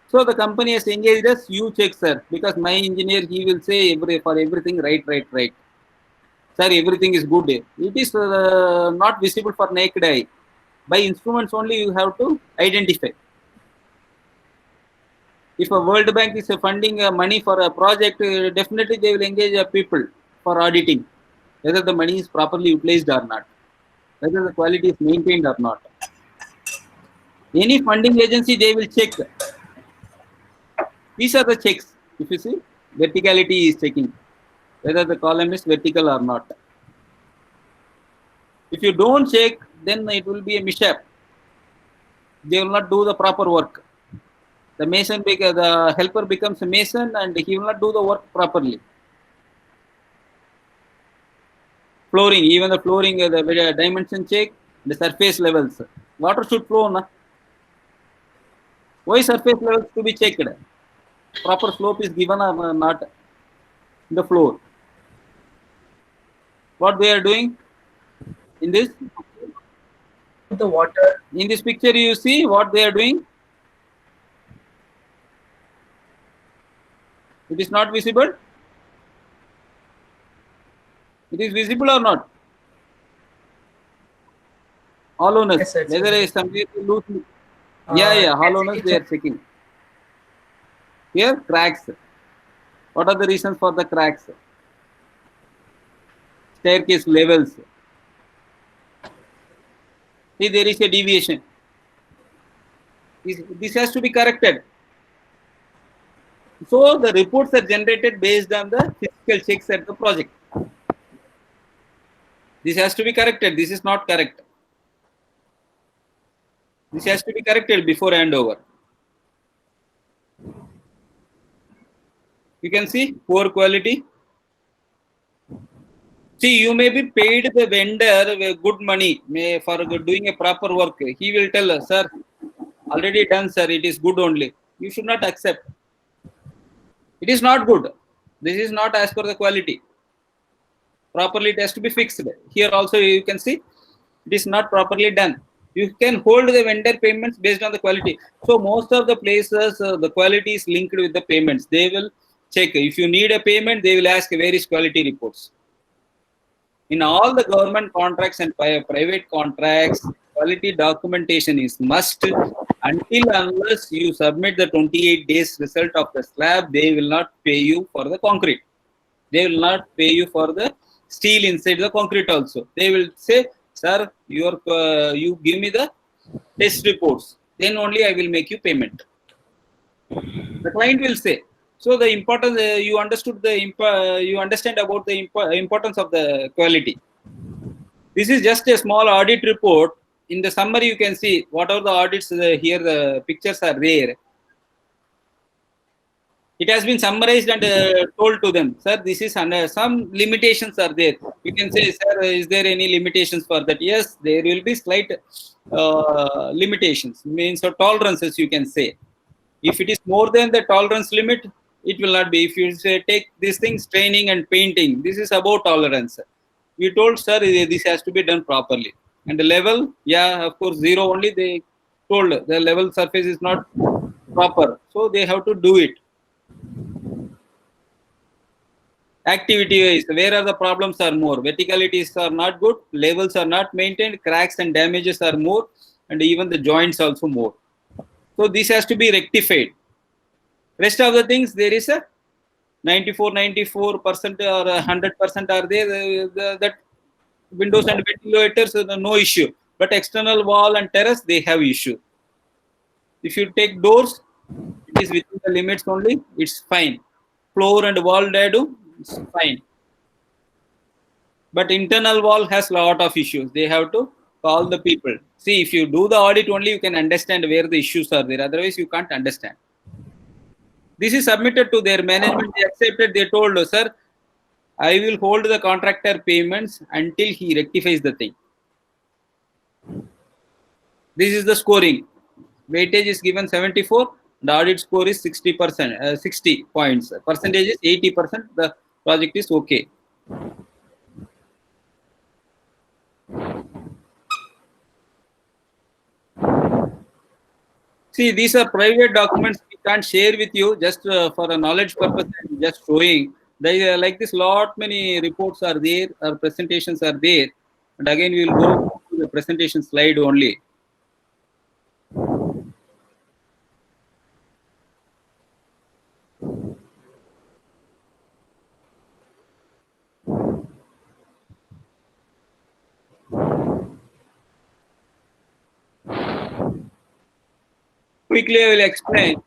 So the company has engaged us, you check, sir, because my engineer, he will say for everything, right. Sir, everything is good. It is not visible for naked eye. By instruments only you have to identify. If a World Bank is funding money for a project, definitely they will engage people for auditing, whether the money is properly utilized or not, whether the quality is maintained or not. Any funding agency, they will check. These are the checks. If you see, verticality is checking, whether the column is vertical or not. If you don't check, then it will be a mishap. They will not do the proper work. The mason, the helper becomes a mason and he will not do the work properly. Flooring, even the flooring, the dimension check, the surface levels. Water should flow. Na? Why surface levels to be checked? Proper slope is given or not in the floor. What they are doing in this? The water. In this picture, you see what they are doing. It is not visible. It is visible or not? Hollowness. Yes, sir, it's Whether visible. is completely loose. Yeah, hollowness they are checking. Here, cracks. What are the reasons for the cracks? Staircase levels. See, there is a deviation. This has to be corrected. So the reports are generated based on the physical checks at the project. This has to be corrected. This is not correct. This has to be corrected before handover. You can see poor quality. See, you may be paid the vendor with good money for doing a proper work. He will tell, sir, already done, sir. It is good only. You should not accept. It is not good. This is not as per the quality. Properly, it has to be fixed. Here also, you can see it is not properly done. You can hold the vendor payments based on the quality. So most of the places, the quality is linked with the payments. They will check. If you need a payment, they will ask where is quality reports. In all the government contracts and private contracts, quality documentation is must. Until unless you submit the 28 days result of the slab, they will not pay you for the concrete. They will not pay you for the steel inside the concrete also. They will say, sir, you give me the test reports. Then only I will make you payment. The client will say. So the importance, you understood you understand about the importance of the quality. This is just a small audit report. In the summary, you can see what are the audits here. The pictures are there. It has been summarized and told to them, sir, this is under some limitations are there. You can say, sir, is there any limitations for that? Yes, there will be slight limitations, means or tolerances, you can say. If it is more than the tolerance limit, it will not be. If you say take these things, training and painting, this is about tolerance. We told, sir, this has to be done properly. And the level, yeah, of course, 0 only. They told the level surface is not proper, so they have to do it. Activity wise, where are the problems are more? Verticalities are not good, levels are not maintained, cracks and damages are more, and even the joints also more. So this has to be rectified. Rest of the things, there is a 94% or 100% are there. That windows and ventilators, no issue. But external wall and terrace, they have issue. If you take doors, it is within the limits only, it's fine. Floor and wall diadem, it's fine. But internal wall has lot of issues. They have to call the people. See, if you do the audit only, you can understand where the issues are there. Otherwise, you can't understand. This is submitted to their management. They accepted. They told, sir, I will hold the contractor payments until he rectifies the thing. This is the scoring. Weightage is given 74. The audit score is 60%, 60 points. Percentage is 80%. The project is okay. See, these are private documents we can't share with you, just for a knowledge purpose. I'm just showing. They like this. Lot many reports are there, or presentations are there, and again we will go to the presentation slide only. Quickly, I will explain.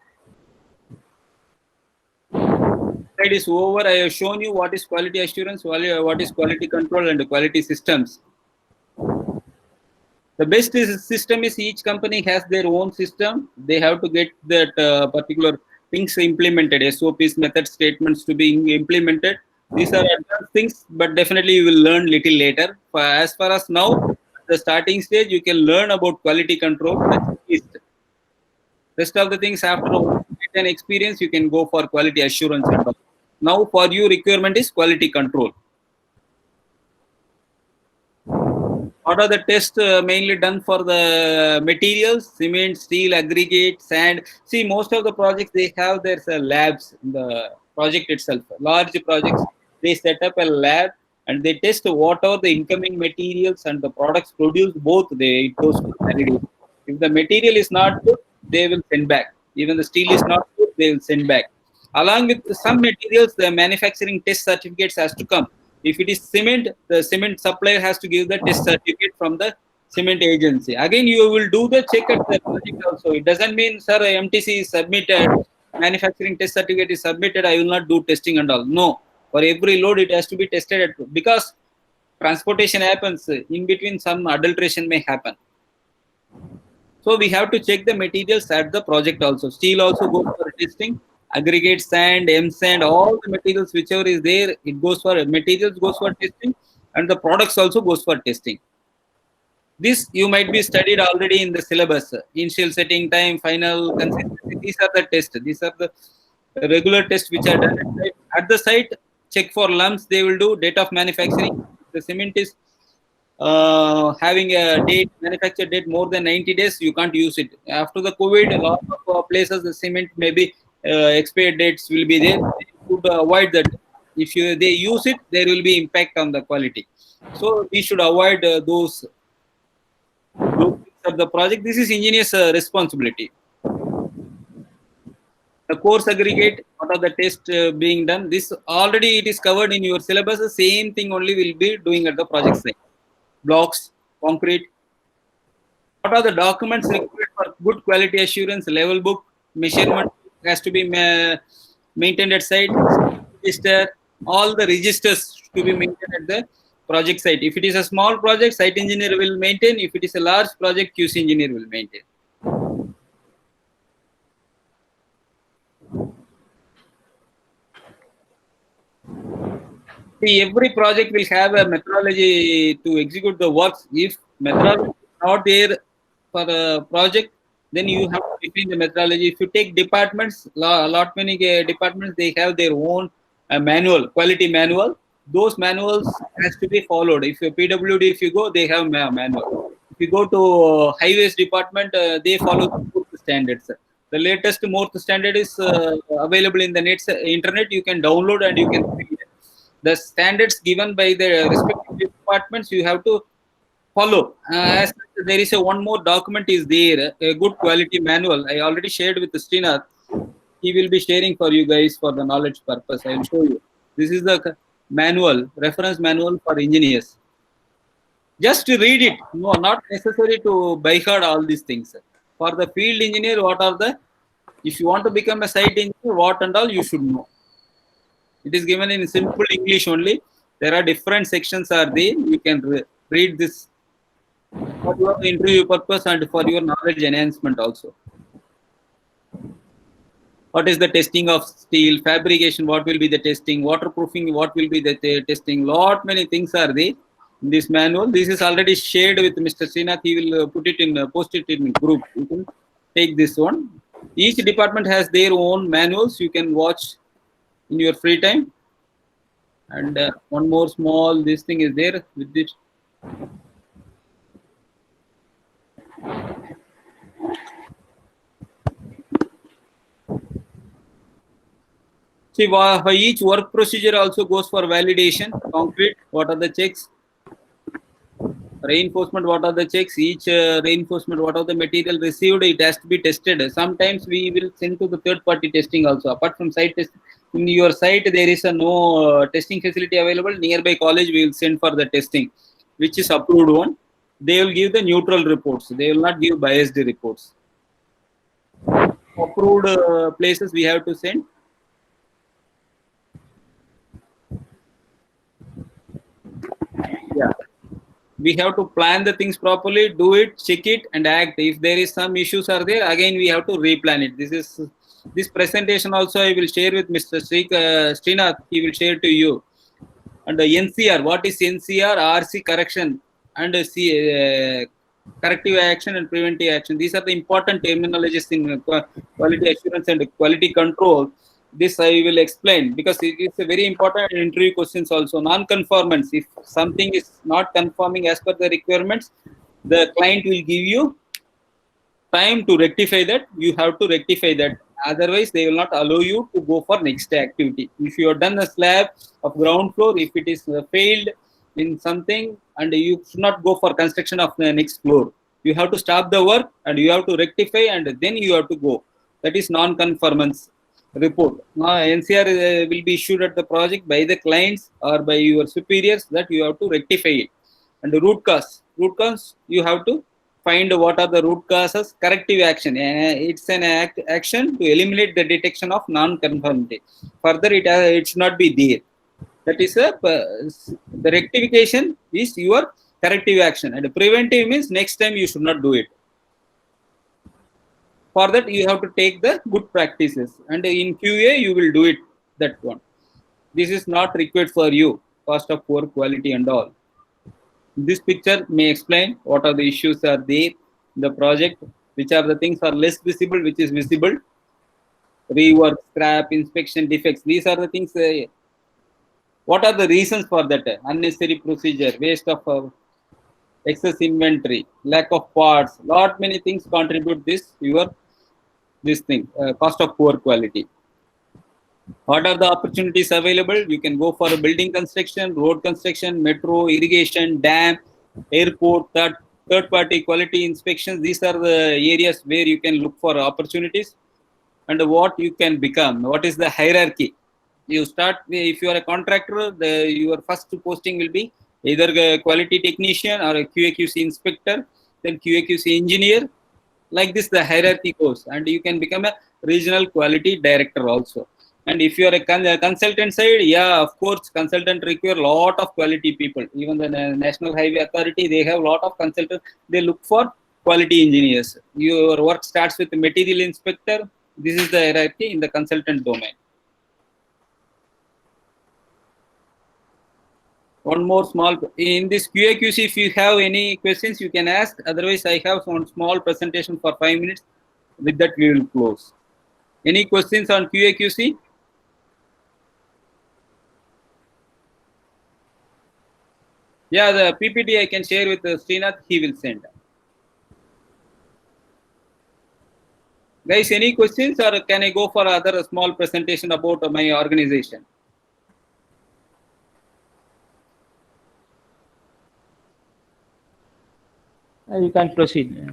Slide is over. I have shown you what is quality assurance, what is quality control, and quality systems. The best system is each company has their own system. They have to get that particular things implemented, SOPs, method statements to be implemented. These are advanced things, but definitely you will learn little later. As far as now, the starting stage, you can learn about quality control. Rest of the things after an experience, you can go for quality assurance. Now for you, requirement is quality control. What are the tests mainly done for the materials? Cement, steel, aggregate, sand. See, most of the projects, they have their labs in the project itself. Large projects, they set up a lab and they test what are the incoming materials and the products produced, both it goes for validation. If the material is not good, they will send back. Even the steel is not good, they will send back. Along with some materials, the manufacturing test certificates has to come. If it is cement, the cement supplier has to give the test certificate from the cement agency. Again, you will do the check at the project also. It doesn't mean, sir, MTC is submitted, manufacturing test certificate is submitted, I will not do testing and all. No, for every load, it has to be tested at, because transportation happens, in between some adulteration may happen. So we have to check the materials at the project also. Steel also goes for testing. Aggregate sand, M sand, all the materials whichever is there, it goes for materials goes for testing, and the products also goes for testing. This you might be studied already in the syllabus. Initial setting time, final consistency. These are the tests. These are the regular tests which are done at the site. Check for lumps. They will do date of manufacturing. The cement is having a date, manufacture date more than 90 days, you can't use it. After the COVID, a lot of places the cement maybe expired dates will be there. They should avoid that. If they use it, there will be impact on the quality. So we should avoid those things of the project. This is engineer's responsibility. The course aggregate, what are the tests being done? This already it is covered in your syllabus. The same thing only will be doing at the project site. Blocks, concrete. What are the documents required for good quality assurance? Level book, measurement has to be maintained at site. Register, all the registers to be maintained at the project site. If it is a small project, site engineer will maintain. If it is a large project, QC engineer will maintain. See, every project will have a methodology to execute the works. If methodology is not there for a project, then you have to define the methodology. If you take departments, lot many departments, they have their own manual, quality manual. Those manuals has to be followed. If you PWD, if you go, they have manual. If you go to highways department, they follow the standards. The latest, most standard is available in the internet. You can download and you can read it. The standards given by the respective departments you have to follow. As there is one more document is there, a good quality manual. I already shared with Srinath. He will be sharing for you guys for the knowledge purpose. I will show you. This is the manual, reference manual for engineers. Just to read it. No, not necessary to by heart all these things. For the field engineer, what are the, if you want to become a site engineer, what and all you should know. It is given in simple English only. There are different sections are there. You can read this for your interview purpose and for your knowledge enhancement also. What is the testing of steel? Fabrication, what will be the testing? Waterproofing, what will be the testing? Lot many things are there in this manual. This is already shared with Mr. Srinath. He will put it in, post it in group. You can take this one. Each department has their own manuals. You can watch in your free time. And one more small, this thing is there with this. See, for each work procedure also goes for validation. Concrete, what are the checks? Reinforcement, what are the checks? Each reinforcement, what are the material received? It has to be tested. Sometimes we will send to the third-party testing also. Apart from site test, in your site there is a no testing facility available. Nearby college we will send for the testing, which is approved one. They will give the neutral reports. They will not give biased reports. Approved places we have to send. Yeah. We have to plan the things properly, do it, check it, and act. If there is some issues are there, again we have to replan it. This presentation also I will share with Mr. Srinath. He will share to you. And the NCR, what is NCR? RC correction and corrective action and preventive action. These are the important terminologies in quality assurance and quality control. This I will explain because it is a very important interview questions also. Non-conformance. If something is not conforming as per the requirements, the client will give you time to rectify that. You have to rectify that Otherwise, they will not allow you to go for next activity. If you have done a slab of ground floor, if it is failed in something, and you should not go for construction of the next floor. You have to stop the work and you have to rectify, and then you have to go. That is non-conformance report. Now, NCR will be issued at the project by the clients or by your superiors that you have to rectify it. And the root cause, you have to find what are the root causes, corrective action. It's an action to eliminate the detection of non-conformity. Further, it should not be there. That is the rectification is your corrective action, and preventive means next time you should not do it. For that, you have to take the good practices, and in QA you will do it, that one. This is not required for you, cost of poor quality and all. This picture may explain what are the issues are there in the project, which are the things are less visible, which is visible. Rework, scrap, inspection, defects. These are the things. What are the reasons for that? Unnecessary procedure, waste of excess inventory, lack of parts. Lot many things contribute this cost of poor quality. What are the opportunities available? You can go for a building construction, road construction, metro, irrigation, dam, airport, third-party quality inspections. These are the areas where you can look for opportunities, and what you can become. What is the hierarchy? You start, if you are a contractor, your first posting will be either a quality technician or a QA/QC inspector, then QA/QC engineer. Like this, the hierarchy goes, and you can become a regional quality director also. And if you are a consultant side, yeah, of course, consultant require a lot of quality people. Even the National Highway Authority, they have a lot of consultants. They look for quality engineers. Your work starts with the material inspector. This is the hierarchy in the consultant domain. One more small, in this QA/QC, if you have any questions, you can ask. Otherwise, I have one small presentation for 5 minutes. With that, we will close. Any questions on QA/QC? Yeah, the PPT I can share with Srinath, he will send. Guys, any questions, or can I go for other small presentation about my organization? You can proceed.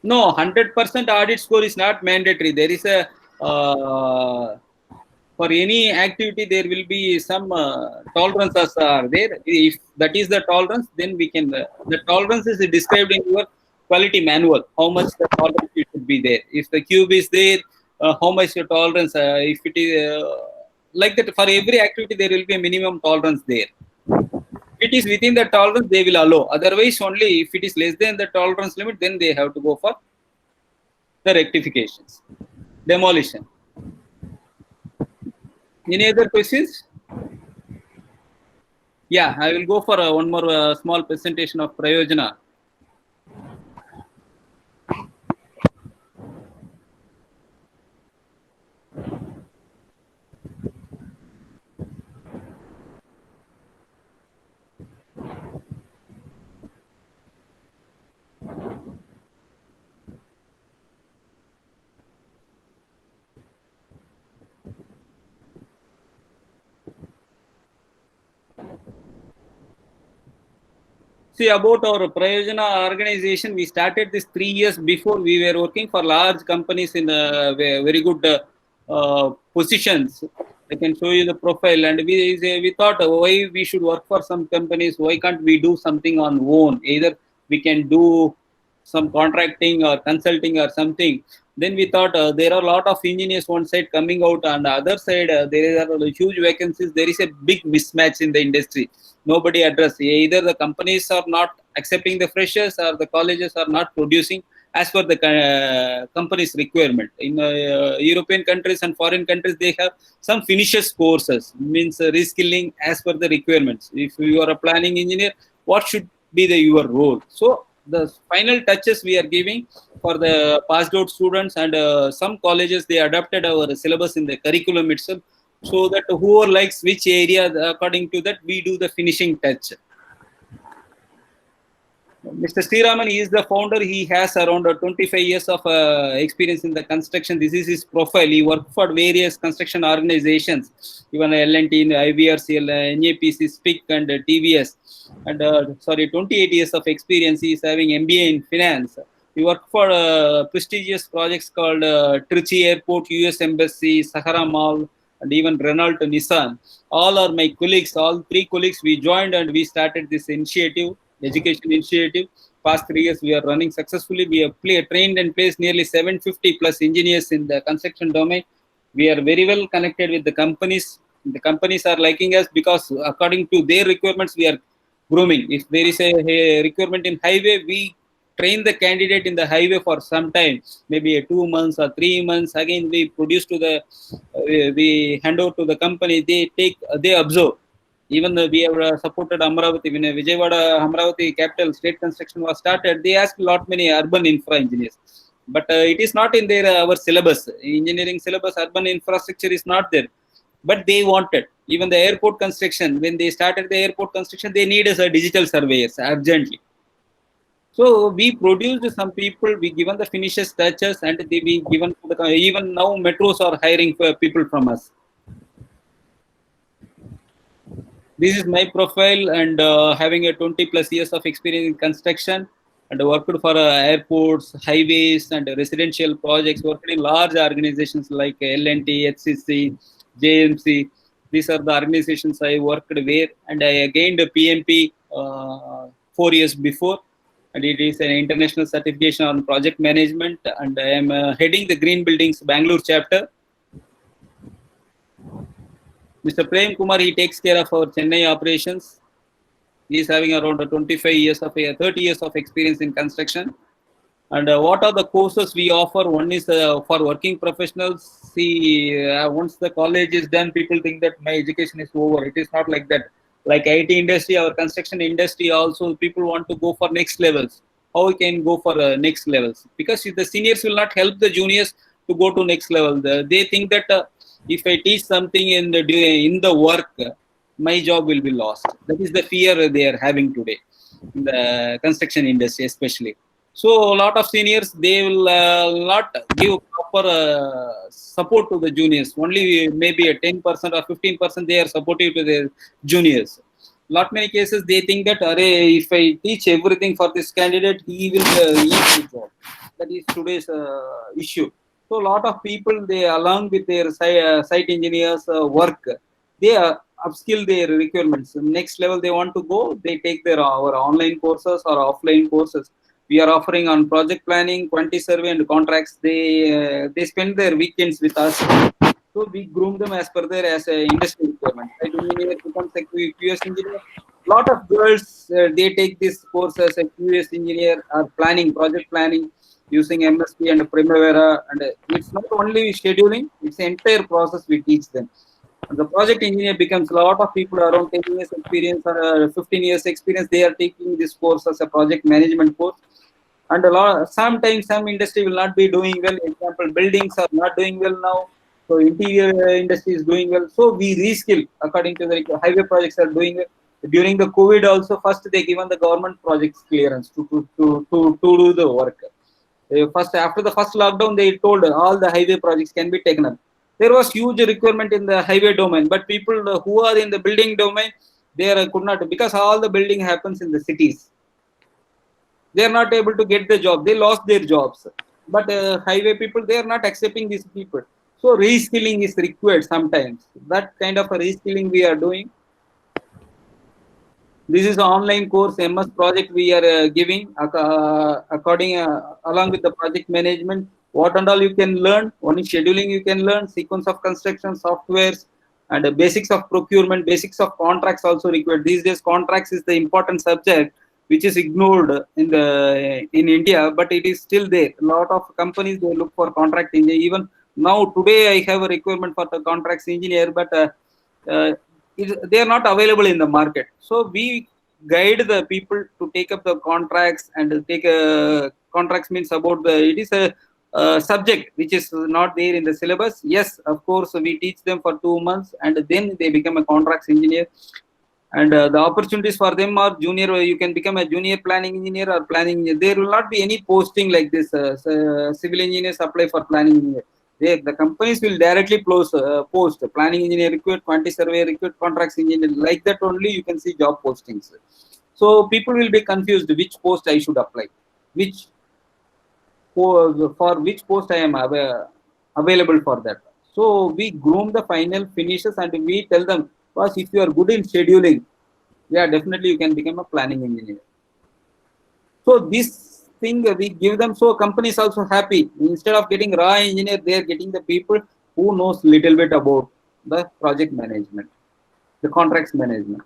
No, 100% audit score is not mandatory. There is a for any activity there will be some tolerances are there. If that is the tolerance, then we can. The tolerance is described in your quality manual. How much the tolerance should be there. If the cube is there, how much your tolerance? If it is like that, for every activity there will be a minimum tolerance there. If it is within the tolerance, they will allow. Otherwise, only if it is less than the tolerance limit, then they have to go for the rectifications, demolition. Any other questions? Yeah, I will go for one more small presentation of Prayojana. See, about our Prayojana organization, we started this 3 years before. We were working for large companies in very good positions. I can show you the profile, and we thought, why we should work for some companies? Why can't we do something on own? Either we can do some contracting or consulting or something. Then we thought there are a lot of engineers one side coming out, and the other side there are huge vacancies. There is a big mismatch in the industry. Nobody address. Either the companies are not accepting the freshers, or the colleges are not producing as per the company's requirement. In European countries and foreign countries, they have some finishers courses, means reskilling as per the requirements. If you are a planning engineer, what should be your role? So the final touches we are giving for the passed out students, and some colleges, they adapted our syllabus in the curriculum itself, so that whoever likes which area, according to that we do the finishing touch. Mr. Sriraman is the founder. He has around 25 years of experience in the construction. This is his profile. He worked for various construction organizations, even L&T, IVRCL, NAPC, SPIC, and TVS. And 28 years of experience. He is having MBA in finance. He worked for prestigious projects called Trichy Airport, US Embassy, Sahara Mall, and even Renault Nissan. All are my colleagues. All three colleagues, we joined and we started this initiative, education initiative. Past 3 years we are running successfully. We have trained and placed nearly 750 plus engineers in the construction domain. We are very well connected with the companies. The companies are liking us because according to their requirements we are grooming. If there is a requirement in highway, we train the candidate in the highway for some time, maybe 2 months or 3 months. Again we produce to the we hand over to the company. They observe. Even we have supported Amravati. When Vijayawada Amravati capital state construction was started, they asked many urban infra engineers, but it is not in their our syllabus. Engineering syllabus, urban infrastructure is not there, but they wanted. Even the airport construction, when they started the airport construction, they need a digital surveyors urgently. So we produced some people, we given the finishes touches, and they be given to the, even now metros are hiring for people from us. This is my profile, and having a 20 plus years of experience in construction, and worked for airports, highways, and residential projects, worked in large organizations like L&T, HCC, JMC. These are the organizations I worked where, and I gained a PMP 4 years before, and it is an international certification on project management, and I am heading the Green Buildings Bangalore chapter. Mr. Prem Kumar, he takes care of our Chennai operations. He is having around 25 years of 30 years of experience in construction. And what are the courses we offer? One is for working professionals. See, once the college is done, people think that my education is over. It is not like that. Like IT industry, our construction industry also, people want to go for next levels. How we can go for next levels? Because the seniors will not help the juniors to go to next level. They think that if I teach something in the work, my job will be lost. That is the fear they are having today in the construction industry, especially. So a lot of seniors, they will not give proper support to the juniors. Only maybe a 10% or 15% they are supportive to their juniors. Lot many cases they think that if I teach everything for this candidate, he will eat the job. That is today's issue. So a lot of people, they along with their site engineers work, they upskill their requirements. Next level they want to go, they take our online courses or offline courses. We are offering on project planning, quantity survey, and contracts. They spend their weekends with us. So we groom them as per their industry requirement. Site engineer becomes a QS engineer. Lot of girls they take this course as a QS engineer or planning, project planning, using MSP and Primavera. And it's not only scheduling; it's the entire process we teach them. And the project engineer becomes a lot of people around 10 years experience or 15 years experience. They are taking this course as a project management course. And sometimes some industry will not be doing well. Example, buildings are not doing well now. So interior industry is doing well. So we reskill according to the highway projects are doing well. During the COVID also, first they given the government projects clearance to do the work. First, after the first lockdown, they told all the highway projects can be taken up. There was huge requirement in the highway domain, but people who are in the building domain, they could not, because all the building happens in the cities. They are not able to get the job. They lost their jobs. But highway people, they are not accepting these people. So reskilling is required sometimes. That kind of a reskilling we are doing. This is an online course, MS project we are giving along with the project management. What and all you can learn. One is scheduling you can learn, sequence of construction, softwares, and the basics of procurement, basics of contracts also required. These days contracts is the important subject which is ignored in India, but it is still there. A lot of companies, they look for contract engineer. Even now today I have a requirement for the contracts engineer, but they are not available in the market. So we guide the people to take up the contracts, and take contracts means about it is a subject which is not there in the syllabus. Yes, of course, we teach them for 2 months, and then they become a contracts engineer. And the opportunities for them are junior. You can become a junior planning engineer or planning engineer. There will not be any posting like this. Civil engineers apply for planning engineer. The companies will directly post planning engineer required, quantity survey required, contracts engineer. Like that only you can see job postings. So people will be confused which post I should apply, which for which post I am available for that. So we groom the final finishes and we tell them, boss, if you are good in scheduling, yeah, definitely you can become a planning engineer. So this thing we give them, so companies also happy. Instead of getting raw engineer, they are getting the people who knows little bit about the project management, the contracts management.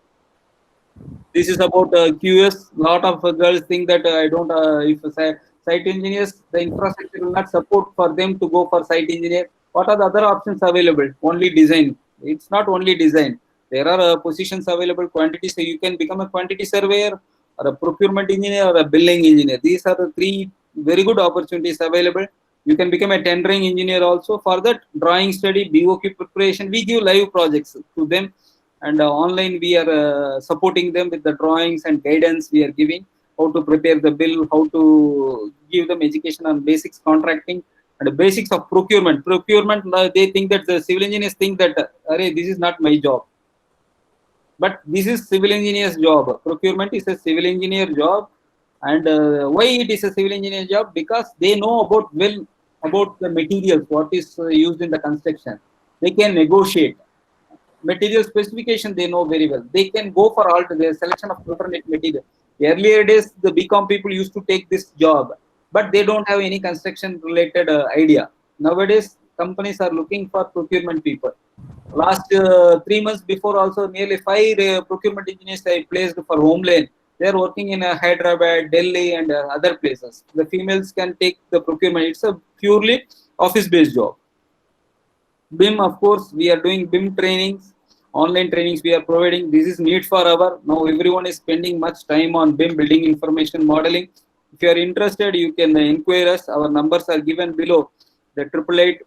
This is about QS. Lot of girls think that I don't. If site engineers, the infrastructure will not support for them to go for site engineer. What are the other options available? Only design. It's not only design. There are positions available. Quantity. So you can become a quantity surveyor or a procurement engineer or a billing engineer. These are the three very good opportunities available. You can become a tendering engineer also. For that, drawing study, BOQ preparation. We give live projects to them, and online we are supporting them with the drawings and guidance we are giving, how to prepare the bill, how to give them education on basics contracting and the basics of procurement. They think that the civil engineers think that this is not my job, but this is civil engineer's job. Procurement is a civil engineer job. And why it is a civil engineer job? Because they know about the materials, what is used in the construction. They can negotiate material specification, they know very well. They can go for their selection of alternate material. Earlier days, the BCom people used to take this job, but they don't have any construction related idea. Nowadays, companies are looking for procurement people. Last 3 months before, also nearly 5 procurement engineers I placed for Homeland. They are working in Hyderabad, Delhi, and other places. The females can take the procurement. It's a purely office-based job. BIM, of course, we are doing BIM trainings, online trainings we are providing. This is need for our, now everyone is spending much time on BIM, building information modeling. If you are interested, you can inquire us. Our numbers are given below. The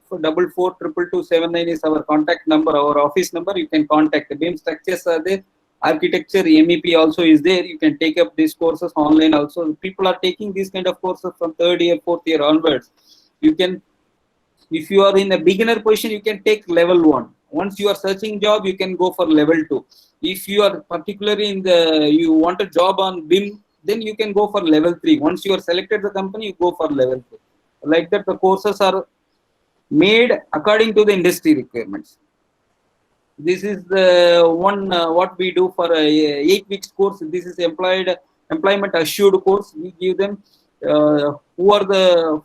888-442279 is our contact number, our office number. You can contact. The BIM structures are there. Architecture, MEP also is there. You can take up these courses online also. People are taking these kind of courses from 3rd year, 4th year onwards. You can, if you are in a beginner position, you can take level 1. Once you are searching job, you can go for level 2. If you are particularly you want a job on BIM, then you can go for level 3. Once you are selected the company, you go for level 2. Like that, the courses are made according to the industry requirements. This is the one what we do for a 8 weeks course. This is employment assured course. We give them who are the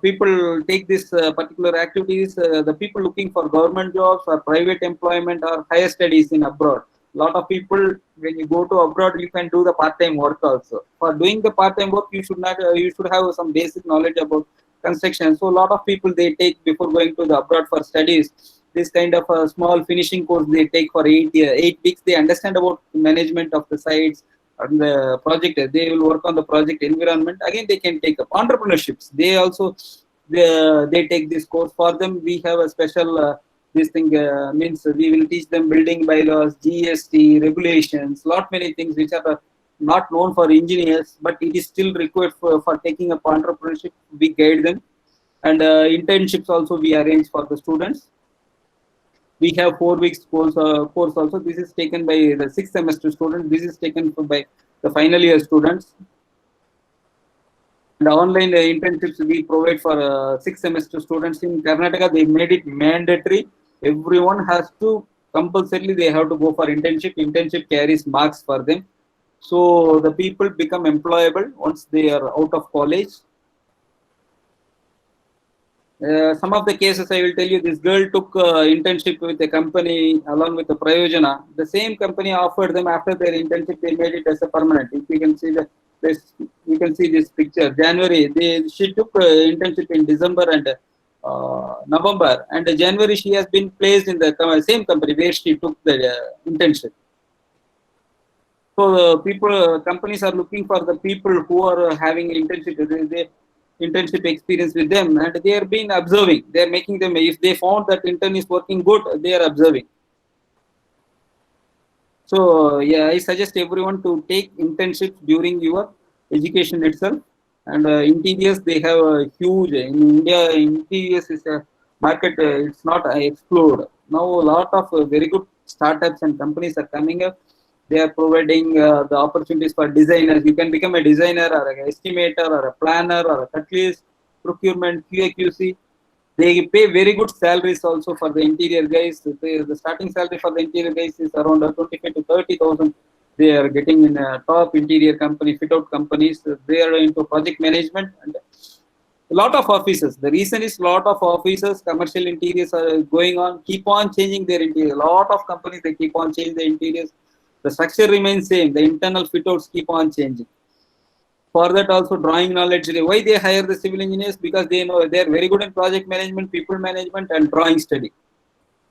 people take this particular activities, the people looking for government jobs or private employment or higher studies in abroad. A lot of people, when you go to abroad, you can do the part-time work also. For doing the part-time work, you should not, you should have some basic knowledge about construction. So a lot of people, they take before going to the abroad for studies, this kind of a small finishing course they take for 8 weeks. They understand about management of the sites and the project. They will work on the project environment. Again, they can take up entrepreneurships. They also they take this course. For them, we have a special this thing means we will teach them building bylaws, GST, regulations, lot many things which are not known for engineers, but it is still required for taking up entrepreneurship. We guide them, and internships also we arrange for the students. We have 4 weeks course also. This is taken by the 6th semester students. This is taken by the final year students. And online internships we provide for 6th semester students in Karnataka. They made it mandatory. Everyone has to compulsorily they have to go for internship. Internship carries marks for them. So the people become employable once they are out of college. Some of the cases I will tell you. This girl took internship with a company along with the Prayojana. The same company offered them after their internship. They made it as a permanent. If you can see this, you can see this picture. January, she took internship in December and November, and January she has been placed in the same company where she took the internship. So companies are looking for the people who are having internship experience with them, and they are being observing. They are making them, if they found that intern is working good, they are observing. So yeah, I suggest everyone to take internships during your education itself. And interiors, they have a huge, in India, interiors is a market, it's not explored. Now a lot of very good startups and companies are coming up. They are providing the opportunities for designers. You can become a designer or an estimator or a planner or a cut list, procurement, QA/QC. They pay very good salaries also for the interior guys. The starting salary for the interior guys is around 25 to 30,000. They are getting in a top interior company, fit out companies. They are into project management and a lot of offices. The reason is lot of offices, commercial interiors are going on, keep on changing their interior. A lot of companies, they keep on changing the interiors. The structure remains same. The internal fit outs keep on changing. For that also drawing knowledge. Why they hire the civil engineers? Because they know they are very good in project management, people management, and drawing study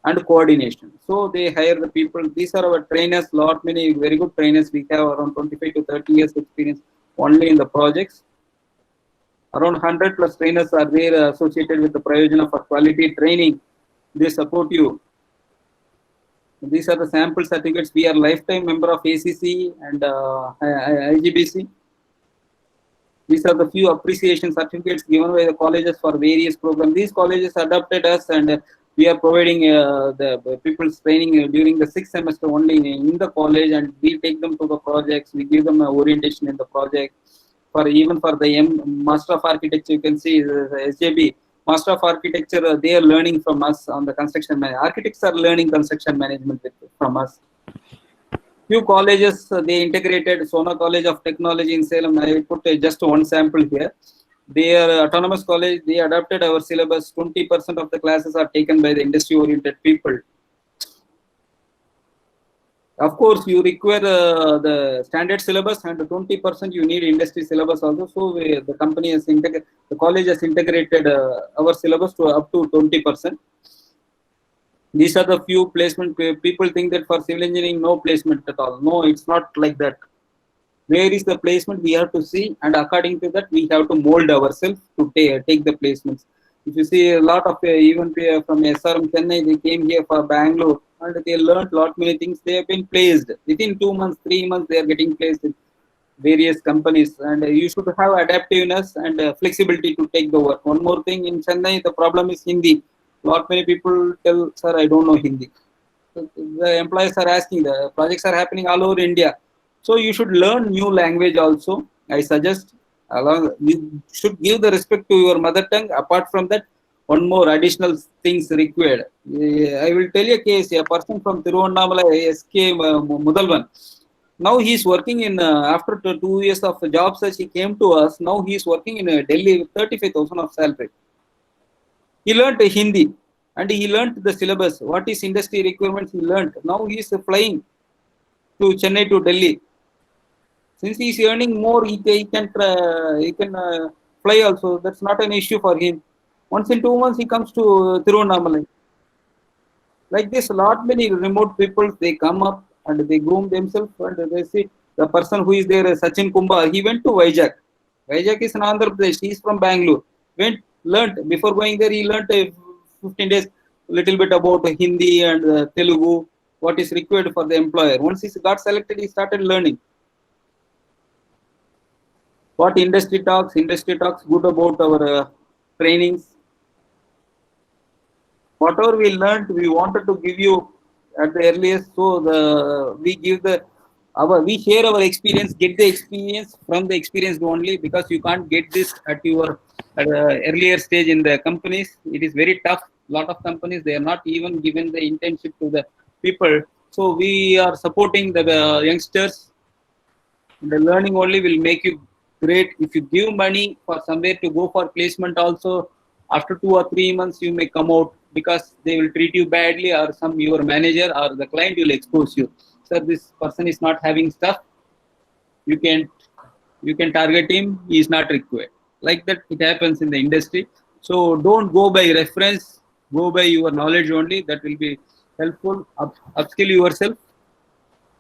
and coordination. So they hire the people. These are our trainers. Lot many very good trainers. We have around 25 to 30 years experience only in the projects. Around 100 plus trainers are there associated with the Prayojana for quality training. They support you. These are the sample certificates. We are lifetime member of ACC and IGBC. These are the few appreciation certificates given by the colleges for various programs. These colleges adopted us, and we are providing the people's training during the 6th semester only in the college, and we take them to the projects. We give them orientation in the project. For even for the Master of Architecture, you can see the SJB Master of Architecture. They are learning from us on the construction management. Architects are learning construction management from us. Few colleges they integrated. Sona College of Technology in Salem. I put just one sample here. They are autonomous college. They adopted our syllabus. 20% of the classes are taken by the industry-oriented people. Of course, you require the standard syllabus, and 20% you need industry syllabus also. So the company has the college has integrated our syllabus to up to 20%. These are the few placement. People think that for civil engineering, no placement at all. No, it's not like that. Where is the placement? We have to see, and according to that, we have to mold ourselves to take the placements. If you see a lot of even from SRM Chennai, they came here for Bangalore, and they learned lot many things. They have been placed within 2 months, 3 months. They are getting placed in various companies, and you should have adaptiveness and flexibility to take the work. One more thing, in Chennai, the problem is Hindi. Lot many people tell, sir, I don't know Hindi. So the employees are asking, the projects are happening all over India. So you should learn new language also. I suggest you should give the respect to your mother tongue. Apart from that, one more additional things required. I will tell you a case. A person from Tiruvannamalai, SK Mudalvan. Now he is working in after 2 years of job search. He came to us. Now he is working in Delhi with 35,000 of salary. He learnt Hindi and he learnt the syllabus. What is industry requirements? He learnt. Now he is flying to Chennai to Delhi. Since he is earning more, he can fly also. That's not an issue for him. Once in 2 months, he comes to Tiruvannamalai. Like this, lot many remote people, they come up and they groom themselves, and they see the person who is there, Sachin Kumbar, he went to Vizag. Vizag is in Andhra Pradesh. He is from Bangalore. Went, learnt. Before going there, he learnt 15 days, little bit about Hindi and Telugu, what is required for the employer. Once he got selected, he started learning. What industry talks good about our trainings. Whatever we learned, we wanted to give you at the earliest. So we share our experience, get the experience from the experienced only, because you can't get this at your earlier stage in the companies. It is very tough. Lot of companies, they are not even given the internship to the people. So we are supporting the youngsters. The learning only will make you great. If you give money for somewhere to go for placement also, after 2 or 3 months you may come out, because they will treat you badly, or your manager or the client will expose you. Sir, this person is not having stuff. You can target him. He is not required. Like that, it happens in the industry. So don't go by reference. Go by your knowledge only. That will be helpful. Upskill yourself.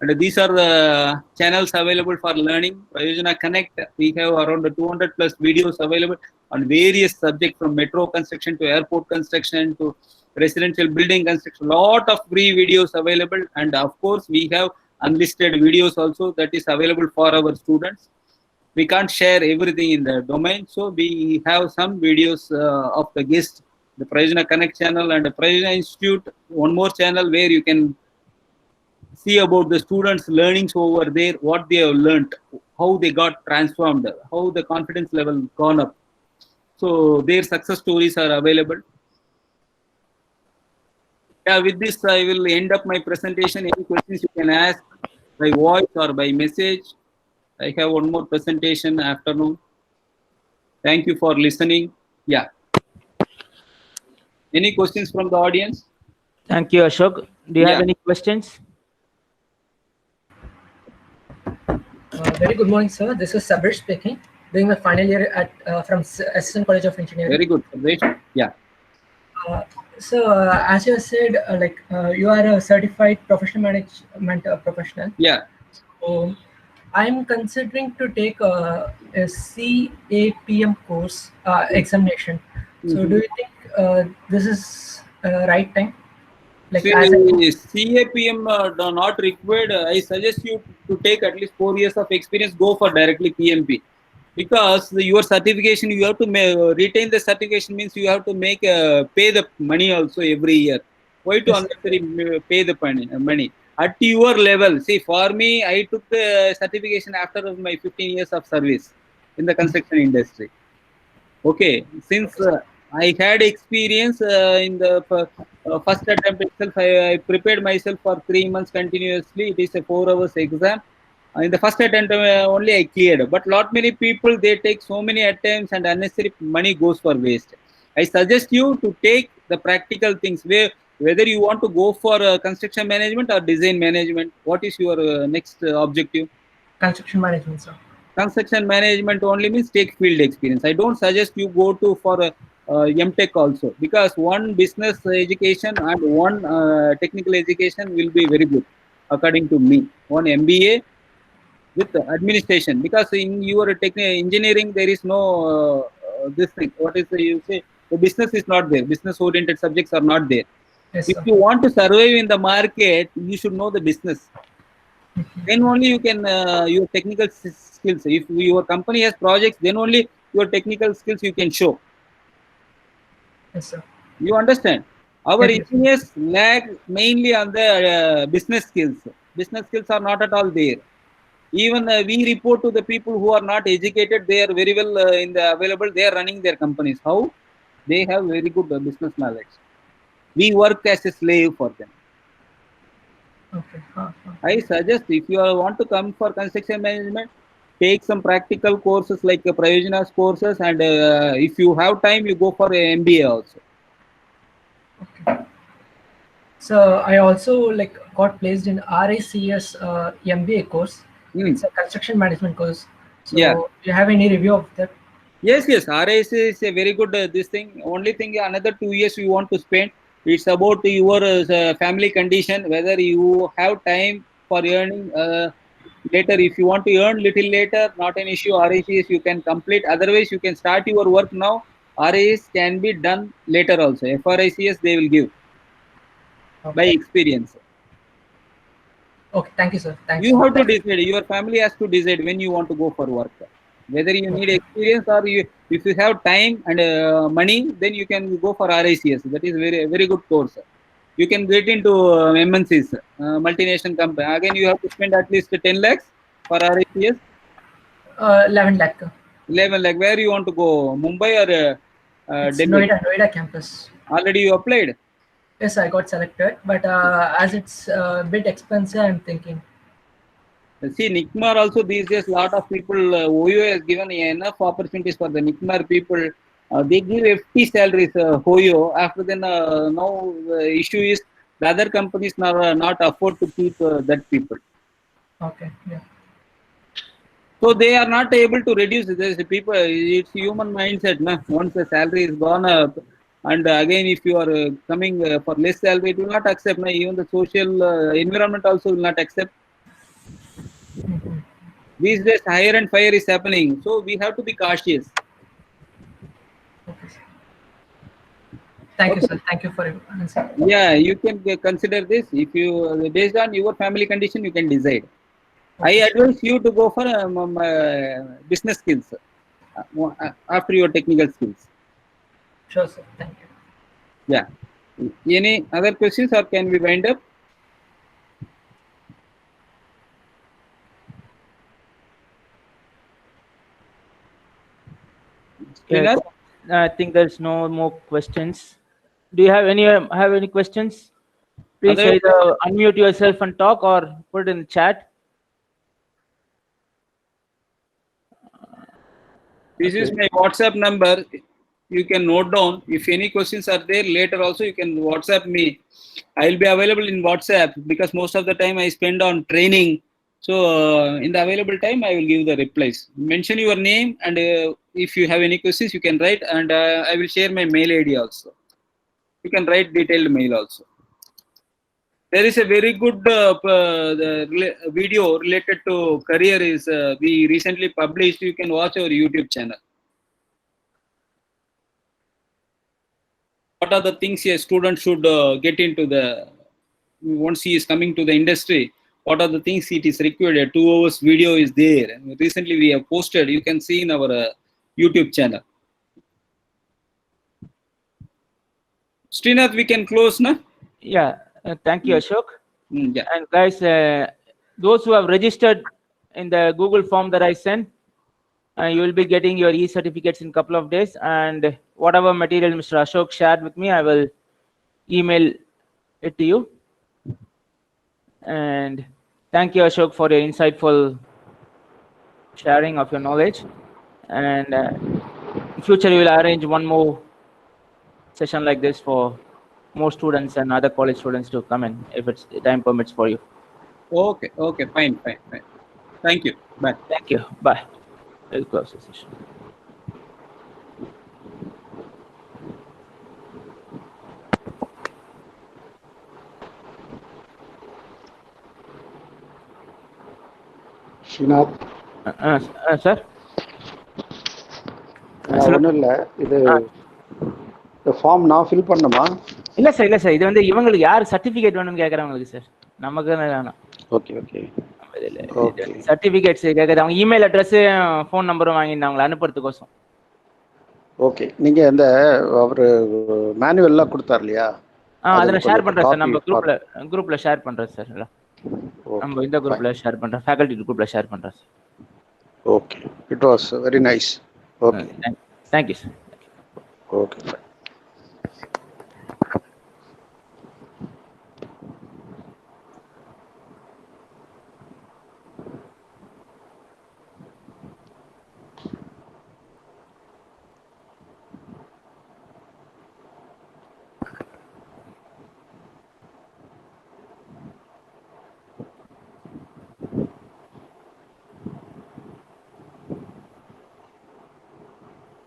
And these are the channels available for learning. Prayojana Connect, we have around 200 plus videos available on various subjects, from metro construction to airport construction to residential building construction. Lot of free videos available. And of course, we have unlisted videos also that is available for our students. We can't share everything in the domain, so we have some videos of the guest, the Prajna Connect channel and the Prajna Institute, one more channel where you can see about the students' learnings over there, what they have learned, how they got transformed, how the confidence level gone up. So their success stories are available. Yeah, with this, I will end up my presentation. Any questions you can ask by voice or by message. I have one more presentation afternoon. Thank you for listening. Yeah. Any questions from the audience? Thank you, Ashok. Do you have Yeah. any questions? Very good morning, sir. This is Sabir speaking, doing my final year at from Assistant College of Engineering. Very good. Great. Yeah. So, as you said, you are a certified professional management professional. Yeah. So, I'm considering to take a CAPM course examination. So, do you think this is right time? Like, See, as CAPM not required. I suggest you to take at least 4 years of experience. Go for directly PMP, because your certification you have to retain the certification means you have to make pay the money also every year. Why to Yes. unnecessarily pay the money at your level? See, for me, I took the certification after my 15 years of service in the construction industry. Okay, since I had experience in the first attempt itself, I prepared myself for 3 months continuously. It is a 4 hours exam. In the first attempt only I cleared, but lot many people they take so many attempts and unnecessary money goes for waste. I suggest you to take the practical things whether you want to go for construction management or design management. What is your next objective? construction management, sir. Construction management only means take field experience. I don't suggest you go to for MTech also, because one business education and one technical education will be very good according to me. One MBA with administration, because in your engineering there is no this thing. What is you say? The business is not there. Business oriented subjects are not there. Yes, If sir. you want to survive in the market, you should know the business. Then only you can your technical skills. If your company has projects, then only your technical skills you can show. Yes, sir. You understand? Our Yes, yes. engineers lag mainly on the business skills. Business skills are not at all there. Even we report to the people who are not educated. They are very well in the available. They are running their companies. How? They have very good business knowledge. We work as a slave for them. Okay. I suggest if you want to come for construction management, take some practical courses like Prayojana's courses, and if you have time, you go for a MBA also. Okay. So I also got placed in RICS MBA course. It's a construction management course. So Yeah. do you have any review of that? Yes, RIS is a very good this thing. Only thing, another 2 years you want to spend. It's about your family condition, whether you have time for earning later. If you want to earn little later, not an issue. RICS you can complete. Otherwise, you can start your work now. RIS can be done later also. FRICS they will give by Okay. experience. Okay. Thank you, sir. Thanks. You have to decide. Your family has to decide when you want to go for work. Whether you need experience or if you have time and money, then you can go for RICS. That is very good course. You can get into MNCs, multinational company. Again, you have to spend at least 10 lakhs for RICS. 11 lakh. 11 lakh. Where you want to go? Mumbai or It's Delhi? Noida campus. Already you applied? Yes, I got selected, but as it's a bit expensive, I'm thinking. See, NICMAR also these days, lot of people, OYO has given enough opportunities for the NICMAR people. They give FT salaries, OYO. After then, now the issue is the other companies now not afford to keep that people. Okay, yeah. So they are not able to reduce this. People, it's human mindset. Na? Once the salary is gone up, and again, if you are coming for less salary, it will not accept. Na? Even the social environment also will not accept. These days, hire and fire is happening, so we have to be cautious. Okay. Thank you, Okay. sir. Thank you for your answer. Yeah, you can consider this. If you, based on your family condition, you can decide. I Okay. advise you to go for business skills after your technical skills. Sure, sir. Thank you. Yeah. Any other questions, or can we wind up? Yeah, Srinath? I think there's no more questions. Do you have any questions? Please Otherwise, either unmute yourself and talk or put it in the chat. this is my WhatsApp number. You can note down. If any questions are there later, also you can WhatsApp me. I'll be available in WhatsApp because most of the time I spend on training. So in the available time, I will give the replies. Mention your name, and if you have any questions, you can write, and I will share my mail ID also. You can write detailed mail also. There is a very good video related to career is we recently published. You can watch our YouTube channel. What are the things a student should get into the once he is coming to the industry? What are the things it is required? A 2 hours video is there. Recently we have posted. You can see in our YouTube channel. Srinath, we can close now. Yeah, thank you, Ashok. Yeah. And guys, those who have registered in the Google form that I sent, you will be getting your e-certificates in a couple of days. And whatever material Mr. Ashok shared with me, I will email it to you. And thank you, Ashok, for your insightful sharing of your knowledge. And in future, we will arrange one more session like this for more students and other college students to come in if it's time permits for you. Okay. Okay. Fine. Thank you. Bye. Thank you. Bye. We'll close the session. Srinath, Sir? ஒன்றும் இல்லை இது இந்த form நான் fill பண்ணணுமா? இல்ல sir இது வந்து இவங்களுக்கு யார் சர்டிபிகேட் வேணும்னு கேக்குறவங்களுக்கு சார், நமக்கு வேணாம். ஓகே சர்டிபிகேட்ஸ் கேக்குது, அவங்க இமெயில் அட்ரஸ் ஃபோன் நம்பரும் வாங்கியிருந்தாங்க அனுப்புறதுக்கோசம். ஓகே, நீங்க இந்த அவரு மேனுவல்லாம் கொடுத்தார் இல்லையா? அதில் ஷேர் பண்றேன் சார், நம்ம குரூப்ல ஷேர் பண்றேன் சார். நம்ம இந்த குரூப்ல ஷேர் பண்றேன், ஃபேக்கல்டி குரூப்ல ஷேர் பண்றேன் sir. Okay, it was very nice. Okay, thank you sir. Okay.